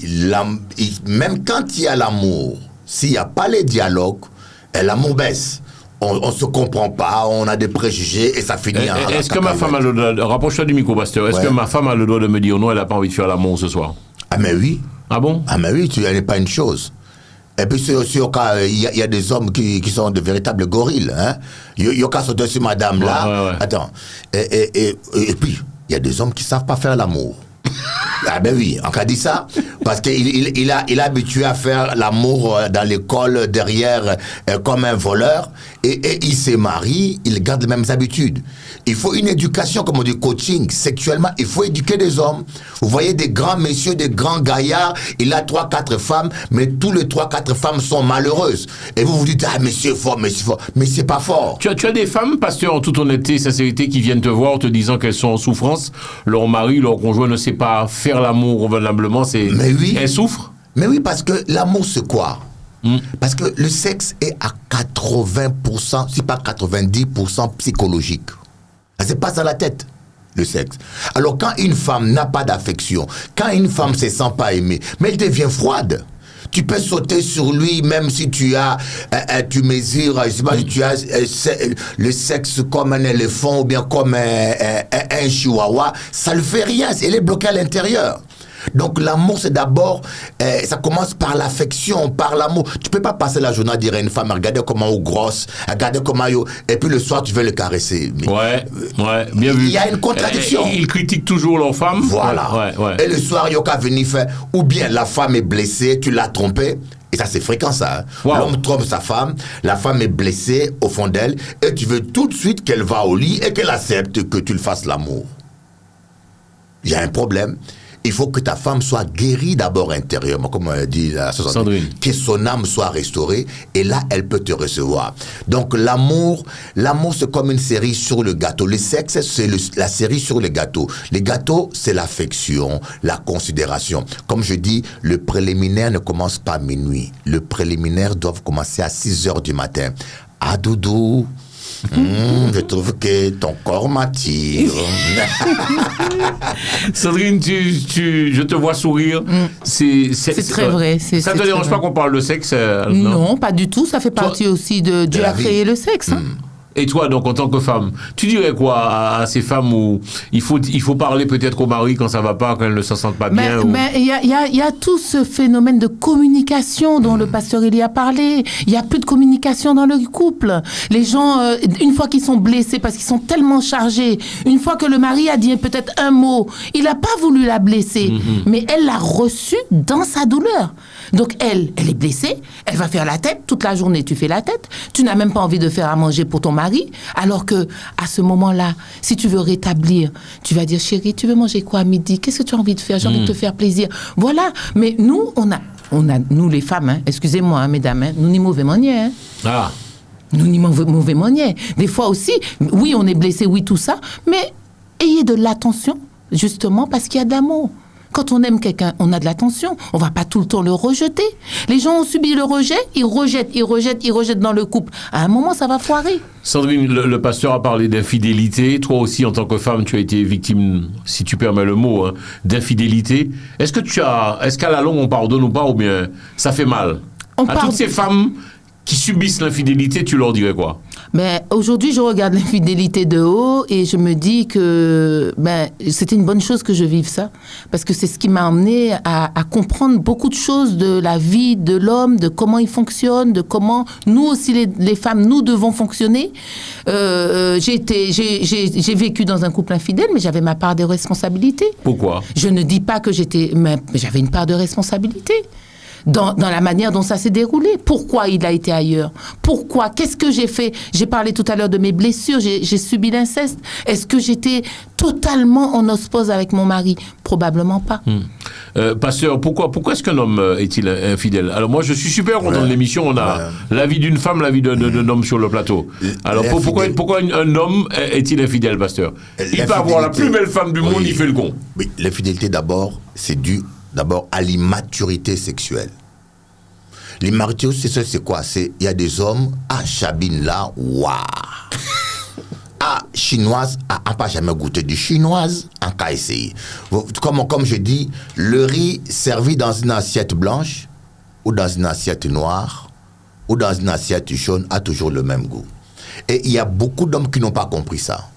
même quand il y a l'amour, s'il n'y a pas les dialogues, l'amour baisse. On ne se comprend pas, on a des préjugés et ça finit en... Est-ce que ma femme a le droit... Rapproche-toi du micro, pasteur. Est-ce que ma femme a le droit de me dire non, elle n'a pas envie de faire l'amour ce soir? Ah mais oui. Ah bon? Ah mais oui, tu n'es pas une chose. Et puis, c'est aussi au cas, il y a des hommes qui sont de véritables gorilles. Hein? Il y a qu'à sauter sur madame là. Attends. Et puis, il y a des hommes qui ne savent pas faire l'amour. Ah ben oui, on a dit ça, parce qu'il est habitué à faire l'amour dans l'école derrière comme un voleur, et il se marie, il garde les mêmes habitudes. Il faut une éducation, comme on dit, coaching, sexuellement, il faut éduquer des hommes. Vous voyez des grands messieurs, des grands gaillards, il a 3-4 femmes, mais tous les 3-4 femmes sont malheureuses. Et vous vous dites, ah, monsieur fort, mais c'est pas fort. Tu as des femmes, pasteur, en toute honnêteté et sincérité, qui viennent te voir te disant qu'elles sont en souffrance, leur mari, leur conjoint ne sait pas faire l'amour convenablement, mais oui. Elles souffrent? Mais oui, parce que l'amour, c'est quoi? Parce que le sexe est à 80%, si pas 90% psychologique. Ça se passe dans la tête, le sexe. Alors quand une femme n'a pas d'affection, quand une femme ne se sent pas aimée, mais elle devient froide. Tu peux sauter sur lui même si tu mesures, je sais pas, si tu as le sexe comme un éléphant ou bien comme un chihuahua, ça ne fait rien, elle est bloquée à l'intérieur. Donc l'amour, c'est d'abord, ça commence par l'affection, par l'amour. Tu peux pas passer la journée à dire à une femme, regardez comment elle est grosse, regardez comment elle est, et puis le soir tu veux le caresser. Mais, ouais, bien vu. Il y a une contradiction. Ils critiquent toujours leur femme. Voilà. Ouais. Et le soir, il y a venir faire, ou bien la femme est blessée, tu l'as trompée. Et ça, c'est fréquent, ça. Hein. Wow. L'homme trompe sa femme, la femme est blessée au fond d'elle, et tu veux tout de suite qu'elle va au lit et qu'elle accepte que tu le fasses l'amour. Il y a un problème. Il faut que ta femme soit guérie d'abord intérieurement, comme on dit la Sandrine. que son âme soit restaurée, et là, elle peut te recevoir. Donc, l'amour, c'est comme une série sur le gâteau. Le sexe, c'est la série sur le gâteau. Les gâteaux, c'est l'affection, la considération. Comme je dis, le préliminaire ne commence pas à minuit. Le préliminaire doit commencer à 6 heures du matin. Ah, doudou, je trouve que ton corps m'attire. Sandrine, je te vois sourire. C'est très vrai. Ça ne te dérange pas qu'on parle de sexe non, pas du tout. Ça fait partie aussi de Dieu a créé le sexe. Hein. Et toi, donc, en tant que femme, tu dirais quoi à ces femmes où il faut parler peut-être au mari quand ça va pas, quand elles ne se sentent pas bien? Mais il y a tout ce phénomène de communication dont le pasteur il y a parlé. Il y a plus de communication dans le couple. Les gens, une fois qu'ils sont blessés parce qu'ils sont tellement chargés, une fois que le mari a dit peut-être un mot, il n'a pas voulu la blesser, mais elle l'a reçu dans sa douleur. Donc elle est blessée, elle va faire la tête toute la journée. Tu fais la tête, tu n'as même pas envie de faire à manger pour ton mari, alors que à ce moment-là, si tu veux rétablir, tu vas dire chérie, tu veux manger quoi à midi? Qu'est-ce que tu as envie de faire? J'ai envie de te faire plaisir. Voilà. Mais nous, on a nous les femmes, hein, excusez-moi, hein, mesdames, hein, nous n'y mauvais manier. Hein. Ah. Nous n'y mauvais manier. Des fois aussi, oui, on est blessé, oui, tout ça, mais ayez de l'attention, justement, parce qu'il y a de l'amour. Quand on aime quelqu'un, on a de l'attention. On ne va pas tout le temps le rejeter. Les gens ont subi le rejet, ils rejettent dans le couple. À un moment, ça va foirer. Sandrine, le pasteur a parlé d'infidélité. Toi aussi, en tant que femme, tu as été victime, si tu permets le mot, hein, d'infidélité. Est-ce qu'à la longue, on pardonne ou pas, ou bien ça fait mal? Toutes ces femmes qui subissent l'infidélité, tu leur dirais quoi? Mais aujourd'hui, je regarde l'infidélité de haut et je me dis que c'était une bonne chose que je vive ça. Parce que c'est ce qui m'a amené à comprendre beaucoup de choses de la vie de l'homme, de comment il fonctionne, de comment nous aussi, les femmes, nous devons fonctionner. J'ai vécu dans un couple infidèle, mais j'avais ma part de responsabilité. Pourquoi? Je ne dis pas que mais j'avais une part de responsabilité. Dans la manière dont ça s'est déroulé. Pourquoi il a été ailleurs? Pourquoi? Qu'est-ce que j'ai fait? J'ai parlé tout à l'heure de mes blessures, j'ai subi l'inceste. Est-ce que j'étais totalement en osmose avec mon mari? Probablement pas. Pasteur, pourquoi est-ce qu'un homme est-il infidèle? Alors moi, je suis super content de l'émission. On a la vie d'une femme, la vie d'un homme sur le plateau. Alors pourquoi un homme est-il infidèle, pasteur? Il peut avoir la plus belle femme du monde, il fait le con. Oui, l'infidélité d'abord, c'est dû à l'immaturité sexuelle. L'immaturité sexuelle, c'est quoi? Il y a des hommes, Chabine là, waouh! Chinoise, pas jamais goûté du chinoise, en cas essayer. Comme je dis, le riz servi dans une assiette blanche, ou dans une assiette noire, ou dans une assiette jaune, a toujours le même goût. Et il y a beaucoup d'hommes qui n'ont pas compris ça.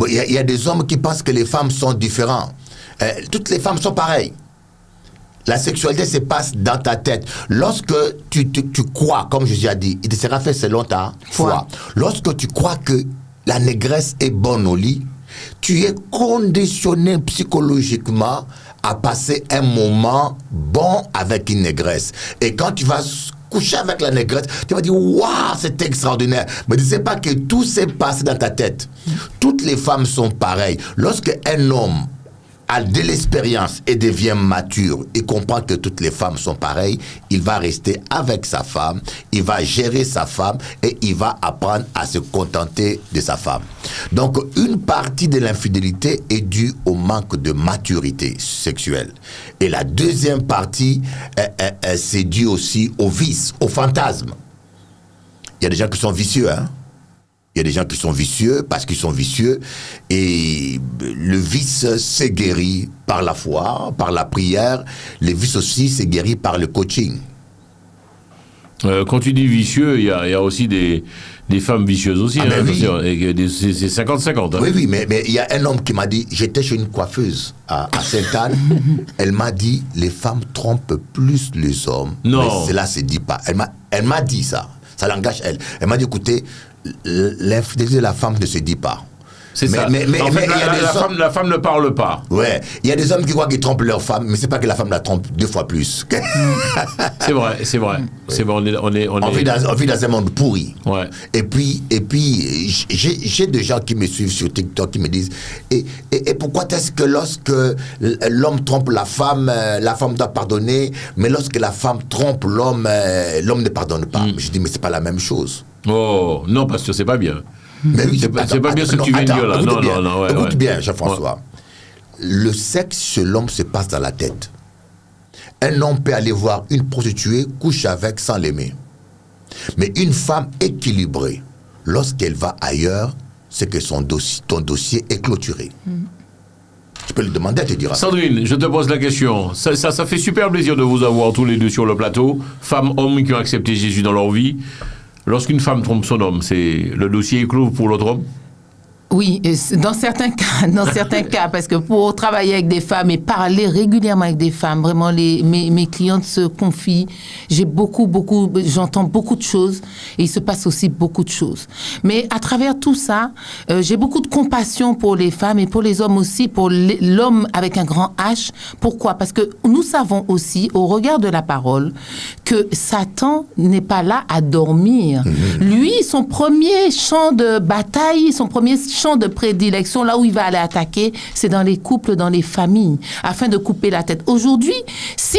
Il y a des hommes qui pensent que les femmes sont différentes. Toutes les femmes sont pareilles. La sexualité se passe dans ta tête. Lorsque tu crois, comme je vous ai dit, il te sera fait selon ta foi. Lorsque tu crois que la négresse est bonne au lit, tu es conditionné psychologiquement à passer un moment bon avec une négresse. Et quand tu vas coucher avec la négresse, tu vas dire « Waouh, c'est extraordinaire !» Mais tu ne sais pas que tout s'est passé dans ta tête. Toutes les femmes sont pareilles. Lorsque un homme a de l'expérience et devient mature et comprend que toutes les femmes sont pareilles, il va rester avec sa femme, il va gérer sa femme et il va apprendre à se contenter de sa femme. Donc, une partie de l'infidélité est due au manque de maturité sexuelle. Et la deuxième partie, c'est dû aussi au vice, au fantasme. Il y a des gens qui sont vicieux, hein. Il y a des gens qui sont vicieux parce qu'ils sont vicieux et le vice s'est guéri par la foi, par la prière. Le vice aussi s'est guéri par le coaching. Quand tu dis vicieux, il y a aussi des femmes vicieuses aussi. Oui. C'est 50-50. Hein. Oui, mais il y a un homme qui m'a dit, j'étais chez une coiffeuse à Sainte-Anne, elle m'a dit, les femmes trompent plus les hommes. Non. Mais cela ne se dit pas. Elle m'a dit ça l'engage elle. Elle m'a dit, écoutez, l'infidélité de la femme ne se dit pas. C'est ça. En fait, la femme ne parle pas. Ouais, il y a des hommes qui croient qu'ils trompent leur femme, mais c'est pas que la femme la trompe 2 fois plus. C'est vrai. On vit dans un monde pourri. Ouais. Et puis j'ai des gens qui me suivent sur TikTok qui me disent et pourquoi est-ce que lorsque l'homme trompe la femme doit pardonner, mais lorsque la femme trompe l'homme ne pardonne pas. Je dis mais c'est pas la même chose. Oh non, parce que c'est pas bien. Mais oui, c'est pas bien ce que tu viens de dire là. Écoute bien, Jean-François. Le sexe chez l'homme se passe dans la tête. Un homme peut aller voir une prostituée, couche avec sans l'aimer. Mais une femme équilibrée, lorsqu'elle va ailleurs, c'est que ton dossier est clôturé. Tu peux lui demander, elle te dira. Sandrine, je te pose la question. Ça fait super plaisir de vous avoir tous les deux sur le plateau. Femmes, hommes qui ont accepté Jésus dans leur vie. Lorsqu'une femme trompe son homme, c'est le dossier est clos pour l'autre homme? Oui, dans certains cas, parce que pour travailler avec des femmes et parler régulièrement avec des femmes, vraiment mes clientes se confient. J'entends beaucoup de choses et il se passe aussi beaucoup de choses. Mais à travers tout ça, j'ai beaucoup de compassion pour les femmes et pour les hommes aussi, pour l'homme avec un grand H. Pourquoi? Parce que nous savons aussi, au regard de la parole, que Satan n'est pas là à dormir. Lui, son premier champ de bataille, son premier champ de prédilection, là où il va aller attaquer, c'est dans les couples, dans les familles, afin de couper la tête. Aujourd'hui, si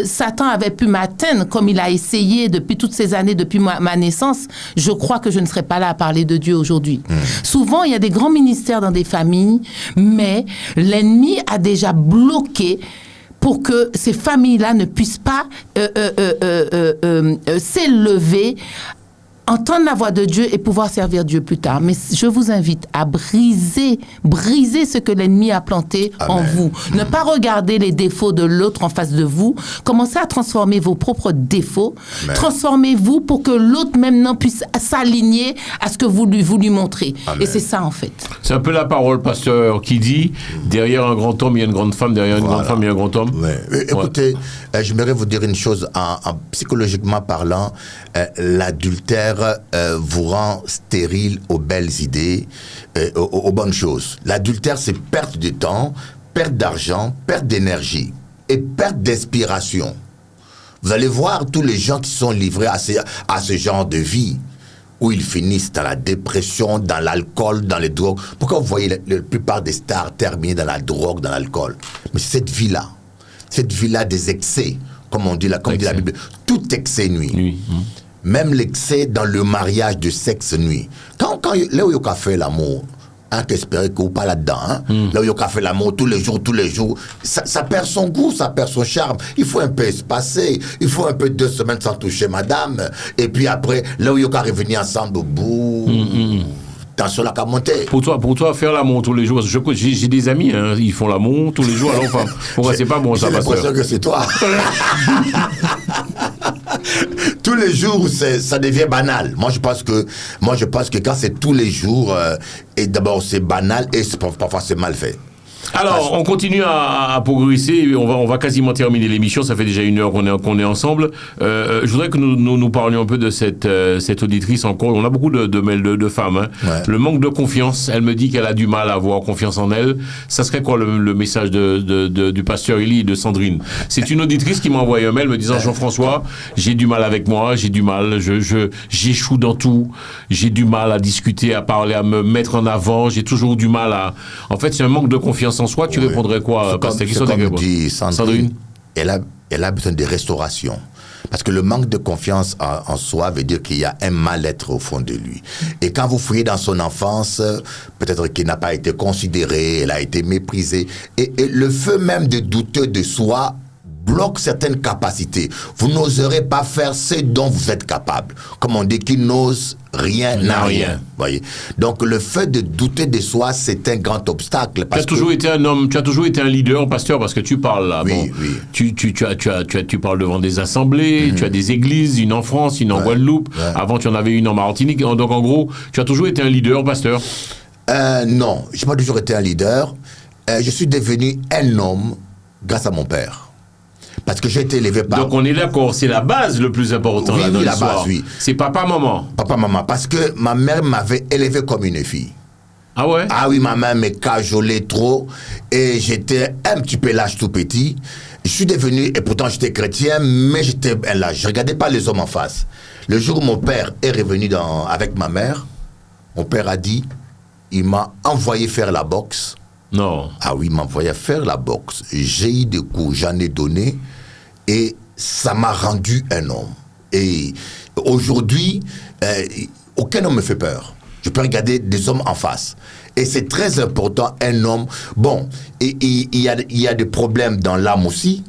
Satan avait pu m'atteindre comme il a essayé depuis toutes ces années, depuis ma naissance, je crois que je ne serais pas là à parler de Dieu aujourd'hui. Souvent, il y a des grands ministères dans des familles, mais l'ennemi a déjà bloqué pour que ces familles-là ne puissent pas s'élever, entendre la voix de Dieu et pouvoir servir Dieu plus tard. Mais je vous invite à briser ce que l'ennemi a planté en vous. Ne pas regarder les défauts de l'autre en face de vous. Commencez à transformer vos propres défauts. Transformez-vous pour que l'autre maintenant puisse s'aligner à ce que vous lui montrez. Et c'est ça, en fait. C'est un peu la parole, pasteur, qui dit derrière un grand homme, il y a une grande femme. Derrière une grande femme, il y a un grand homme. Écoutez, j'aimerais vous dire une chose. En psychologiquement parlant, l'adultère vous rend stérile aux belles idées, aux bonnes choses. L'adultère, c'est perte de temps, perte d'argent, perte d'énergie et perte d'inspiration. Vous allez voir tous les gens qui sont livrés à ce genre de vie, où ils finissent dans la dépression, dans l'alcool, dans les drogues. Pourquoi vous voyez la plupart des stars terminer dans la drogue, dans l'alcool? Mais cette vie-là des excès, comme on dit là, comme dit la Bible, tout excès nuit. Même l'excès dans le mariage de sexe nuit. Quand là où il y a fait l'amour, qu'espérer que vous pas là-dedans, là où il y a fait l'amour tous les jours, ça perd son goût, ça perd son charme. Il faut un peu espacer, il faut un peu 2 semaines sans toucher madame, et puis après, là où il y a revenir ensemble au bout. Attention là qu'à monter. Pour toi, faire l'amour tous les jours, parce que j'ai des amis, ils font l'amour tous les jours, alors enfin, pourquoi c'est pas bon ça, pasteur? J'ai l'impression que c'est toi. Tous les jours, ça devient banal. Moi, je pense que quand c'est tous les jours, et d'abord c'est banal et parfois c'est mal fait. Alors, on continue à progresser. On va quasiment terminer l'émission. Ça fait déjà 1 heure qu'on est ensemble. Je voudrais que nous parlions un peu de cette auditrice encore. On a beaucoup de mails de femmes. Le manque de confiance. Elle me dit qu'elle a du mal à avoir confiance en elle. Ça serait quoi le message du pasteur Élie et de Sandrine? C'est une auditrice qui m'a envoyé un mail me disant: Jean-François, j'ai du mal avec moi, j'ai du mal, j'échoue dans tout, j'ai du mal à discuter, à parler, à me mettre en avant, j'ai toujours du mal à... En fait, c'est un manque de confiance en soi. Tu répondrais quoi, pasteur? Comme dit Sandrine, elle a besoin de restauration. Parce que le manque de confiance en soi veut dire qu'il y a un mal-être au fond de lui. Et quand vous fouillez dans son enfance, peut-être qu'il n'a pas été considéré, elle a été méprisée. Et le feu même de douteux de soi bloque certaines capacités. Vous n'oserez pas faire ce dont vous êtes capable. Comme on dit, qui n'ose rien n'a rien. Voyez. Donc le fait de douter de soi, c'est un grand obstacle. Tu as toujours été un homme, tu as toujours été un leader, pasteur, parce que tu parles là. Oui. Tu parles devant des assemblées, tu as des églises, une en France, une en Guadeloupe. Avant, tu en avais une en Martinique. Donc en gros, tu as toujours été un leader, pasteur? Non, je n'ai pas toujours été un leader. Je suis devenu un homme grâce à mon père. Parce que j'ai été élevé par... Donc on est d'accord, c'est la base le plus important là dans l'histoire. Oui. C'est papa-maman. Papa-maman, parce que ma mère m'avait élevé comme une fille. Ah ouais? Ah oui, ma mère me cajolait trop et j'étais un petit peu lâche tout petit. Je suis devenu, et pourtant j'étais chrétien, mais j'étais lâche. Je regardais pas les hommes en face. Le jour où mon père est revenu avec ma mère, mon père a dit, il m'a envoyé faire la boxe. Non. Ah oui, il m'a envoyé faire la boxe. J'ai eu des coups, j'en ai donné et ça m'a rendu un homme. Et aujourd'hui, aucun homme me fait peur. Je peux regarder des hommes en face. Et c'est très important, un homme. Bon, il y a des problèmes dans l'âme aussi,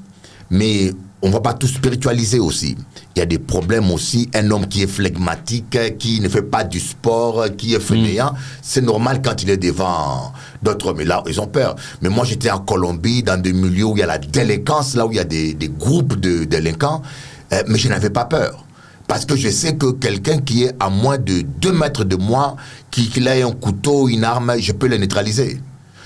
mais on ne va pas tout spiritualiser aussi. Il y a des problèmes aussi. Un homme qui est flegmatique, qui ne fait pas du sport, qui est fainéant, c'est normal quand il est devant d'autres hommes. Et là, ils ont peur. Mais moi, j'étais en Colombie, dans des milieux où il y a la délinquance, là où il y a des groupes de délinquants, mais je n'avais pas peur. Parce que je sais que quelqu'un qui est à moins de 2 mètres de moi, qu'il ait un couteau, une arme, je peux le neutraliser.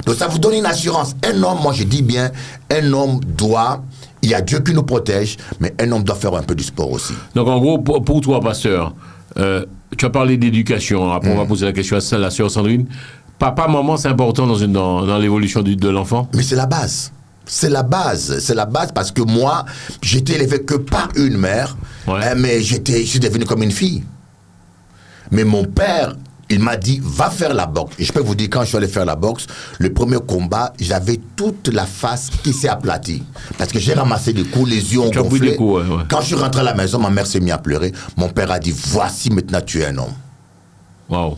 Donc ça vous donne une assurance. Un homme, moi je dis bien, un homme doit, il y a Dieu qui nous protège, mais un homme doit faire un peu du sport aussi. Donc en gros, pour toi, pasteur, tu as parlé d'éducation. Après, on va poser la question à la sœur Sandrine. Papa, maman, c'est important dans l'évolution de l'enfant? Mais c'est la base. C'est la base parce que moi, j'étais élevé que par une mère, mais je suis devenu comme une fille. Mais mon père, il m'a dit, va faire la boxe. Et je peux vous dire, quand je suis allé faire la boxe, le premier combat, j'avais toute la face qui s'est aplatie. Parce que j'ai ramassé des coups, les yeux ont gonflé. Quand je suis rentré à la maison, ma mère s'est mise à pleurer. Mon père a dit, voici maintenant tu es un homme. Waouh.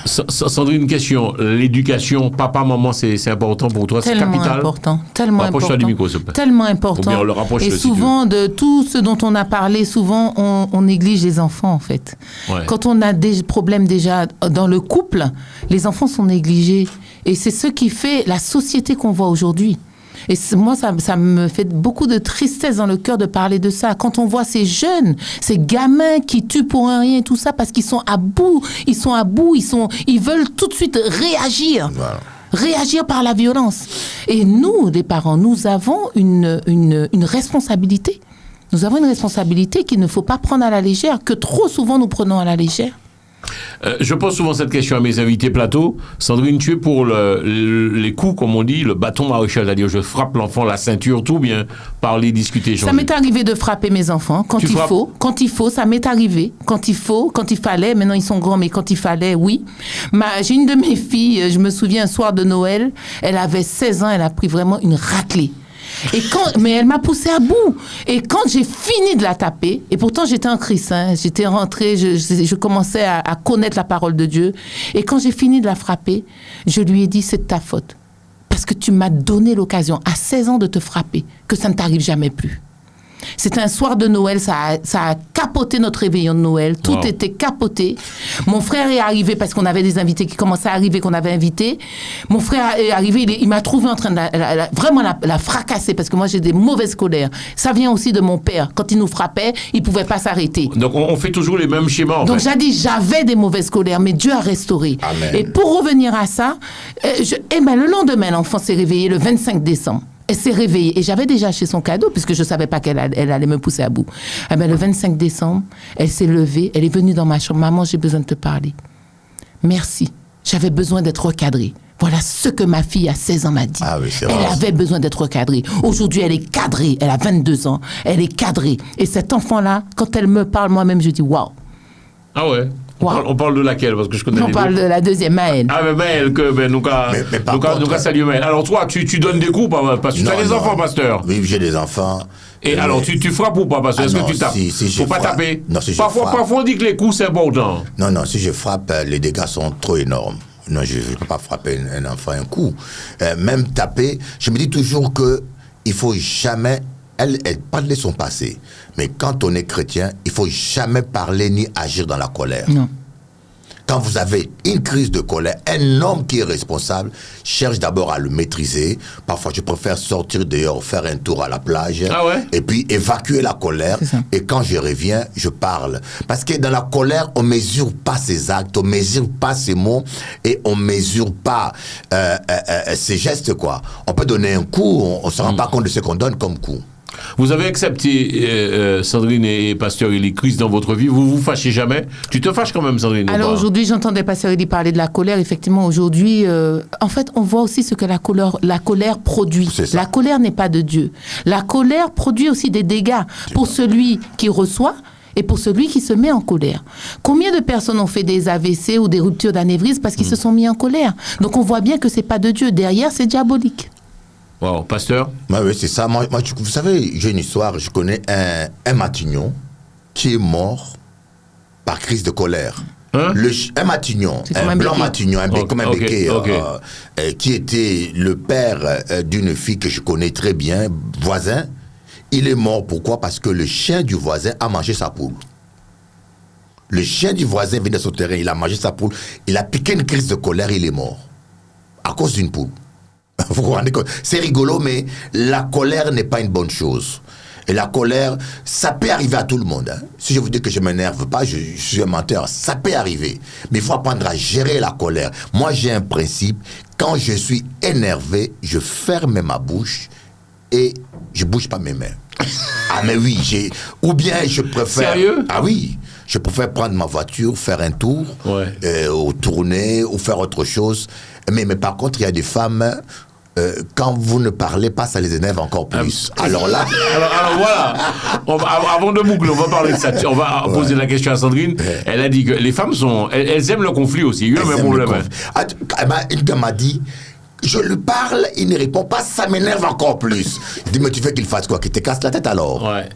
Sandrine, une question. L'éducation, papa, maman, c'est important pour toi, c'est capital. Tellement important. Du micro, s'il te plaît. Tellement important. Bien, on le rapproche, et souvent, de tout ce dont on a parlé, souvent, on néglige les enfants, en fait. Ouais. Quand on a des problèmes déjà dans le couple, les enfants sont négligés. Et c'est ce qui fait la société qu'on voit aujourd'hui. Et moi, ça me fait beaucoup de tristesse dans le cœur de parler de ça. Quand on voit ces jeunes, ces gamins qui tuent pour un rien et tout ça parce qu'ils sont à bout, ils veulent tout de suite réagir. Voilà. Réagir par la violence. Et nous, les parents, nous avons une responsabilité. Nous avons une responsabilité qu'il ne faut pas prendre à la légère, que trop souvent nous prenons à la légère. Je pose souvent cette question à mes invités plateau. Sandrine, tu es pour les coups, comme on dit, le bâton maréchal, c'est-à-dire je frappe l'enfant, la ceinture, tout bien, parler, discuter, échanger. Ça m'est arrivé de frapper mes enfants quand il faut, ça m'est arrivé. Quand il fallait, maintenant ils sont grands, mais quand il fallait, oui. J'ai une de mes filles, je me souviens, un soir de Noël, elle avait 16 ans, elle a pris vraiment une raclée. Mais elle m'a poussée à bout. Et quand j'ai fini de la taper, et pourtant j'étais en Christ, j'étais rentrée, je commençais à connaître la parole de Dieu. Et quand j'ai fini de la frapper, je lui ai dit, c'est de ta faute. Parce que tu m'as donné l'occasion, à 16 ans, de te frapper, que ça ne t'arrive jamais plus. C'était un soir de Noël, ça a capoté notre réveillon de Noël, tout était capoté. Mon frère est arrivé parce qu'on avait des invités qui commençaient à arriver, qu'on avait invités. Mon frère est arrivé, il m'a trouvé en train de vraiment la fracasser parce que moi j'ai des mauvaises colères. Ça vient aussi de mon père. Quand il nous frappait, il ne pouvait pas s'arrêter. Donc on fait toujours les mêmes schémas. Donc j'avais des mauvaises colères, mais Dieu a restauré. Amen. Et pour revenir à ça, le lendemain, l'enfant s'est réveillé le 25 décembre. Elle s'est réveillée et j'avais déjà acheté son cadeau puisque je ne savais pas qu'elle allait me pousser à bout. Le 25 décembre, elle s'est levée, elle est venue dans ma chambre. Maman, j'ai besoin de te parler. Merci, j'avais besoin d'être recadrée. Voilà ce que ma fille à 16 ans m'a dit. Ah oui, c'est elle avait besoin d'être recadrée. Aujourd'hui, elle est cadrée. Elle a 22 ans. Elle est cadrée. Et cet enfant-là, quand elle me parle, moi-même, je dis waouh. Ah ouais. On parle de laquelle? Parce que je connais on parle de la deuxième, Maëlle. Ah, mais Maëlle, nous salut Maëlle. Alors toi, tu donnes des coups, parce que tu as des enfants, pasteur. Oui, j'ai des enfants. Et alors, tu frappes ou pas, pasteur? Est-ce que tu tapes? Faut pas taper. Non, si parfois, on dit que les coups, c'est important. Non, si je frappe, les dégâts sont trop énormes. Non, je ne vais pas frapper un enfant un coup. Même taper, je me dis toujours qu'il faut jamais... Elle parle de son passé. Mais quand on est chrétien, il ne faut jamais parler ni agir dans la colère. Non. Quand vous avez une crise de colère, un homme qui est responsable cherche d'abord à le maîtriser. Parfois, je préfère sortir dehors, faire un tour à la plage, et puis évacuer la colère. Et quand je reviens, je parle. Parce que dans la colère, on ne mesure pas ses actes, on ne mesure pas ses mots, et on ne mesure pas ses gestes, quoi. On peut donner un coup, on ne se rend pas compte de ce qu'on donne comme coup. Vous avez accepté, Sandrine et Pasteur Eli, Christ dans votre vie. Vous vous fâchez jamais? Tu te fâches quand même, Sandrine? Alors aujourd'hui, j'entendais Pasteur Eli parler de la colère. Effectivement, aujourd'hui, en fait, on voit aussi ce que la colère produit. La colère n'est pas de Dieu. La colère produit aussi des dégâts pour celui qui reçoit et pour celui qui se met en colère. Combien de personnes ont fait des AVC ou des ruptures d'anévrisme parce qu'ils se sont mis en colère? Donc on voit bien que c'est pas de Dieu. Derrière, c'est diabolique. Wow, Pasteur? Oui, c'est ça. Moi, vous savez, j'ai une histoire. Je connais un Matignon qui est mort par crise de colère. Hein? Un Matignon, un blanc Matignon, comme un béquet, qui était le père d'une fille que je connais très bien, voisin. Il est mort, pourquoi? Parce que le chien du voisin a mangé sa poule. Le chien du voisin vient de son terrain, il a mangé sa poule, il a piqué une crise de colère, il est mort. À cause d'une poule. Vous vous rendez compte? C'est rigolo, mais la colère n'est pas une bonne chose. Et la colère, ça peut arriver à tout le monde. Hein. Si je vous dis que je ne m'énerve pas, je suis un menteur. Ça peut arriver. Mais il faut apprendre à gérer la colère. Moi, j'ai un principe. Quand je suis énervé, je ferme ma bouche et je ne bouge pas mes mains. Ah, mais oui, ou bien je préfère... Sérieux? Ah oui. Je préfère prendre ma voiture, faire un tour, ou tourner, ou faire autre chose. Mais par contre, il y a des femmes... quand vous ne parlez pas, ça les énerve encore plus. Alors là... alors voilà, avant de boucler, on va parler de ça. On va poser la question à Sandrine. Elle a dit que les femmes elles aiment le conflit aussi. Il y a eu un même problème. Une dame m'a dit, je lui parle, il ne répond pas, ça m'énerve encore plus. Je dis, mais tu veux qu'il fasse quoi? Qu'il te casse la tête alors? Ouais.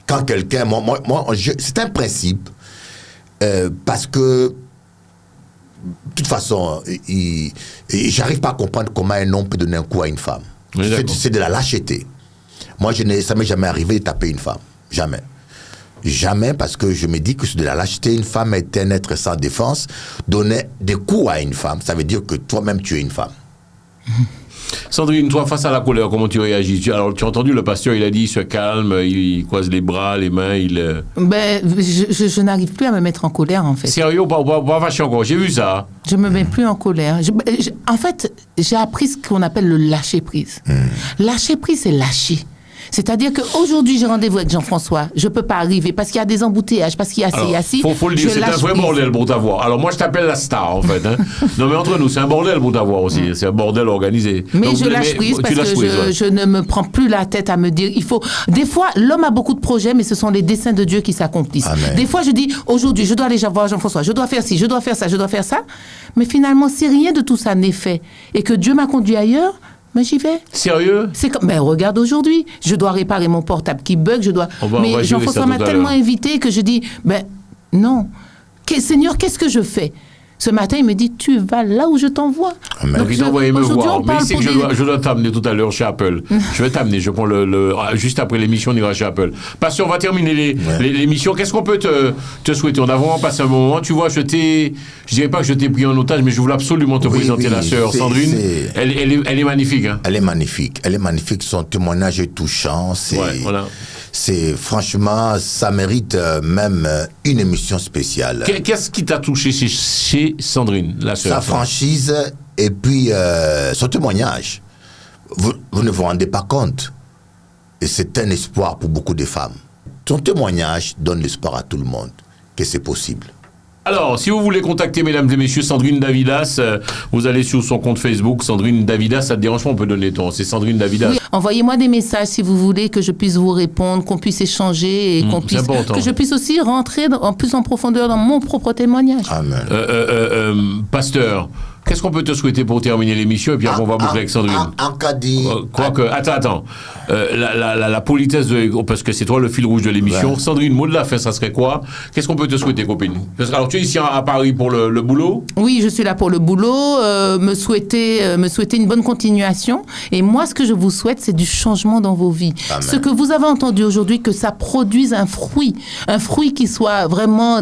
Quand quelqu'un... c'est un principe, parce que de toute façon, j'arrive pas à comprendre comment un homme peut donner un coup à une femme. C'est de la lâcheté. Moi, ça m'est jamais arrivé de taper une femme. Jamais. Jamais, parce que je me dis que c'est de la lâcheté. Une femme est un être sans défense. Donner des coups à une femme, ça veut dire que toi-même, tu es une femme. Sandrine, toi, face à la colère, comment tu réagis? Alors, tu as entendu le pasteur, il a dit, il se calme, il croise les bras, les mains, je n'arrive plus à me mettre en colère, en fait. Sérieux, pas fâché encore, j'ai vu ça. Je me mets plus en colère. En fait, j'ai appris ce qu'on appelle le lâcher-prise. Lâcher-prise, c'est lâcher. C'est-à-dire qu'aujourd'hui, j'ai rendez-vous avec Jean-François. Je ne peux pas arriver parce qu'il y a des embouteillages, parce qu'il y a ci. Faut le dire, c'est un vrai bordel pour t'avoir. Alors moi, je t'appelle la star, en fait. Hein. Non, mais entre nous, c'est un bordel pour t'avoir aussi. C'est un bordel organisé. Mais donc, je lâche prise parce que je ne me prends plus la tête à me dire, il faut... Des fois, l'homme a beaucoup de projets, mais ce sont les desseins de Dieu qui s'accomplissent. Amen. Des fois, je dis, aujourd'hui, je dois aller voir Jean-François, je dois faire ci, je dois faire ça, je dois faire ça. Mais finalement, si rien de tout ça n'est fait et que Dieu m'a conduit ailleurs, mais j'y vais. Sérieux? C'est comme, ben regarde aujourd'hui, je dois réparer mon portable qui bug, mais Jean-François m'a tellement invité que je dis, ben non, Seigneur, qu'est-ce que je fais? Ce matin, il me dit, tu vas là où je t'envoie. Donc il t'envoie me voir. Mais il sait que je dois t'amener tout à l'heure chez Apple. Je vais t'amener, je prends juste après l'émission, on ira chez Apple. Parce qu'on va terminer l'émission. Qu'est-ce qu'on peut te souhaiter? On a vraiment passé un bon moment. Tu vois, je dirais pas que je t'ai pris en otage, mais je voulais absolument te présenter la sœur Sandrine. Elle est magnifique. Hein? Elle est magnifique. Son témoignage est touchant. C'est franchement, ça mérite même une émission spéciale. Qu'est-ce qui t'a touché chez Sandrine, la sœur? Sa franchise et puis son témoignage. Vous ne vous rendez pas compte. Et c'est un espoir pour beaucoup de femmes. Son témoignage donne l'espoir à tout le monde que c'est possible. Alors, si vous voulez contacter, mesdames et messieurs, Sandrine Davidas, vous allez sur son compte Facebook, Sandrine Davidas, ça te dérange pas, on peut donner ton, c'est Sandrine Davidas. Oui, envoyez-moi des messages si vous voulez, que je puisse vous répondre, qu'on puisse échanger et que je puisse aussi rentrer plus en profondeur dans mon propre témoignage. Amen. Pasteur, qu'est-ce qu'on peut te souhaiter pour terminer l'émission et puis après on va boucler avec Sandrine. Attends. La politesse, parce que c'est toi le fil rouge de l'émission. Ouais. Sandrine, mot de la fin, ça serait quoi? Qu'est-ce qu'on peut te souhaiter, copine? Alors tu es ici à Paris pour le boulot? Oui, je suis là pour le boulot. Me souhaiter une bonne continuation. Et moi, ce que je vous souhaite, c'est du changement dans vos vies. Amen. Ce que vous avez entendu aujourd'hui, que ça produise un fruit qui soit vraiment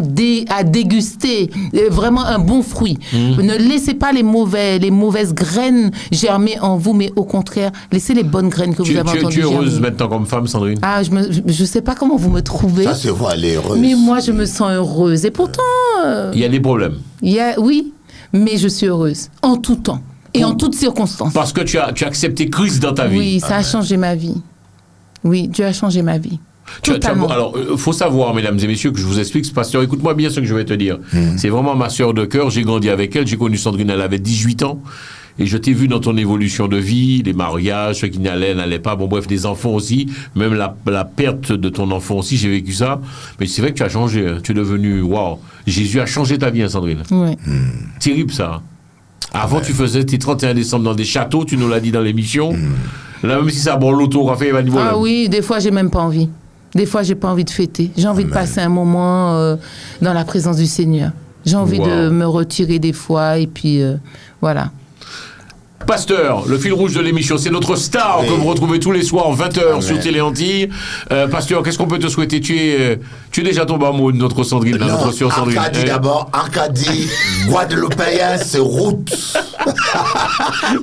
à déguster, vraiment un bon fruit. Ne laissez pas les mauvaises graines germer en vous, mais au contraire, laissez les bonnes graines que vous avez entendues. Tu es heureuse maintenant comme femme, Sandrine? Ah, je sais pas comment vous me trouvez. Ça se voit, elle est heureuse. Mais moi, je me sens heureuse. Et pourtant... Il y a des problèmes. Oui, mais je suis heureuse. En tout temps. Et en toutes circonstances. Parce que tu as accepté Christ dans ta vie. Oui, ça a changé ma vie. Oui, Dieu a changé ma vie. Totalement. Alors, faut savoir, mesdames et messieurs, que je vous explique, ce pasteur, écoute-moi bien ce que je vais te dire. C'est vraiment ma sœur de cœur, j'ai grandi avec elle, j'ai connu Sandrine, elle avait 18 ans, et je t'ai vu dans ton évolution de vie, les mariages, ceux qui n'allaient pas, bon bref, des enfants aussi, même la perte de ton enfant aussi, j'ai vécu ça, mais c'est vrai que tu as changé, hein. Tu es devenu, waouh, Jésus a changé ta vie, hein, Sandrine. Oui. Terrible ça. Avant, tu faisais tes 31 décembre dans des châteaux, tu nous l'as dit dans l'émission. Là, même si ça bon l'auto, il va dire voilà. Ah oui, des fois, j'ai même pas envie. Des fois, j'ai pas envie de fêter. J'ai envie de passer un moment dans la présence du Seigneur. J'ai envie de me retirer des fois et puis voilà. Pasteur, le fil rouge de l'émission, c'est notre star que vous retrouvez tous les soirs 20h sur Télé Antilles. Pasteur, qu'est-ce qu'on peut te souhaiter? Tu es déjà tombé amoureux de notre Sandrine, notre sœur Sandrine. Acadie d'abord, Acadie, Guadeloupéen, c'est route.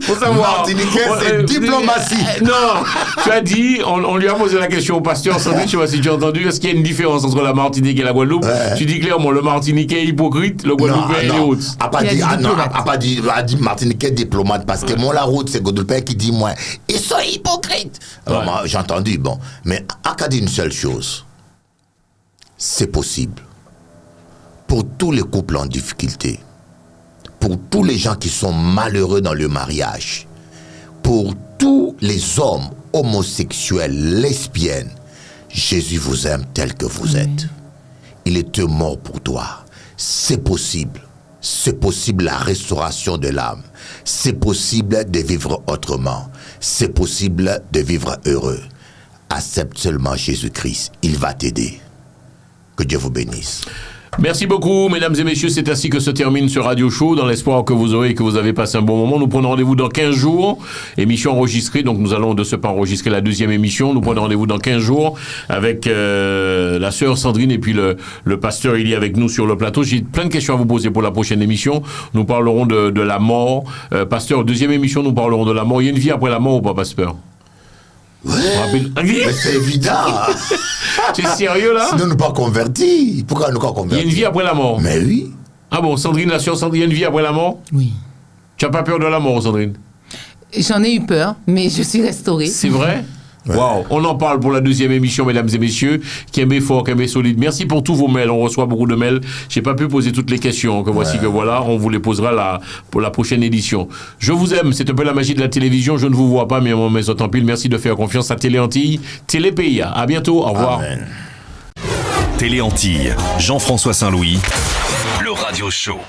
Faut savoir. Martiniquais, c'est diplomatie. Non, tu as dit, on lui a posé la question au pasteur Sandrine, je sais pas si tu as entendu, est-ce qu'il y a une différence entre la Martinique et la Guadeloupe? Tu dis clairement, le Martiniquais est hypocrite, le Guadeloupéen est route. A pas dit Martiniquais diplomate, parce que moi, la route, c'est Guadeloupéen qui dit moi, ils sont hypocrites. Alors, moi, j'ai entendu, bon. Mais Acadie, une seule chose. C'est possible. Pour tous les couples en difficulté, pour tous les gens qui sont malheureux dans le mariage, pour tous les hommes homosexuels, lesbiennes, Jésus vous aime tel que vous êtes. Il était mort pour toi. C'est possible. C'est possible la restauration de l'âme. C'est possible de vivre autrement. C'est possible de vivre heureux. Accepte seulement Jésus-Christ. Il va t'aider. Que Dieu vous bénisse. Merci beaucoup, mesdames et messieurs. C'est ainsi que se termine ce radio show, dans l'espoir que vous aurez et que vous avez passé un bon moment. Nous prenons rendez-vous dans 15 jours. Émission enregistrée, donc nous allons de ce pas enregistrer la deuxième émission. Nous prenons rendez-vous dans 15 jours avec la sœur Sandrine et puis le pasteur Élie avec nous sur le plateau. J'ai plein de questions à vous poser pour la prochaine émission. Nous parlerons de la mort. Pasteur, deuxième émission, nous parlerons de la mort. Il y a une vie après la mort ou pas, pasteur? Ouais, mais c'est évident. Tu es sérieux là? Sinon, nous pas convertis. Pourquoi nous pas convertis? Il y a une vie après la mort. Mais oui. Ah bon, Sandrine, la sœur Sandrine, il y a une vie après la mort? Oui. Tu n'as pas peur de la mort, Sandrine? J'en ai eu peur, mais je suis restaurée. C'est vrai? Waouh, on en parle pour la deuxième émission, mesdames et messieurs. Kembe fort, Kembe solide. Merci pour tous vos mails. On reçoit beaucoup de mails. J'ai pas pu poser toutes les questions. Que voici que voilà, on vous les posera pour la prochaine édition. Je vous aime. C'est un peu la magie de la télévision. Je ne vous vois pas, mais on met ça tant pis. Merci de faire confiance à Télé Antilles, Télé PIA. À bientôt. Au revoir. Amen. Télé Antilles, Jean-François Saint-Louis, le radio show.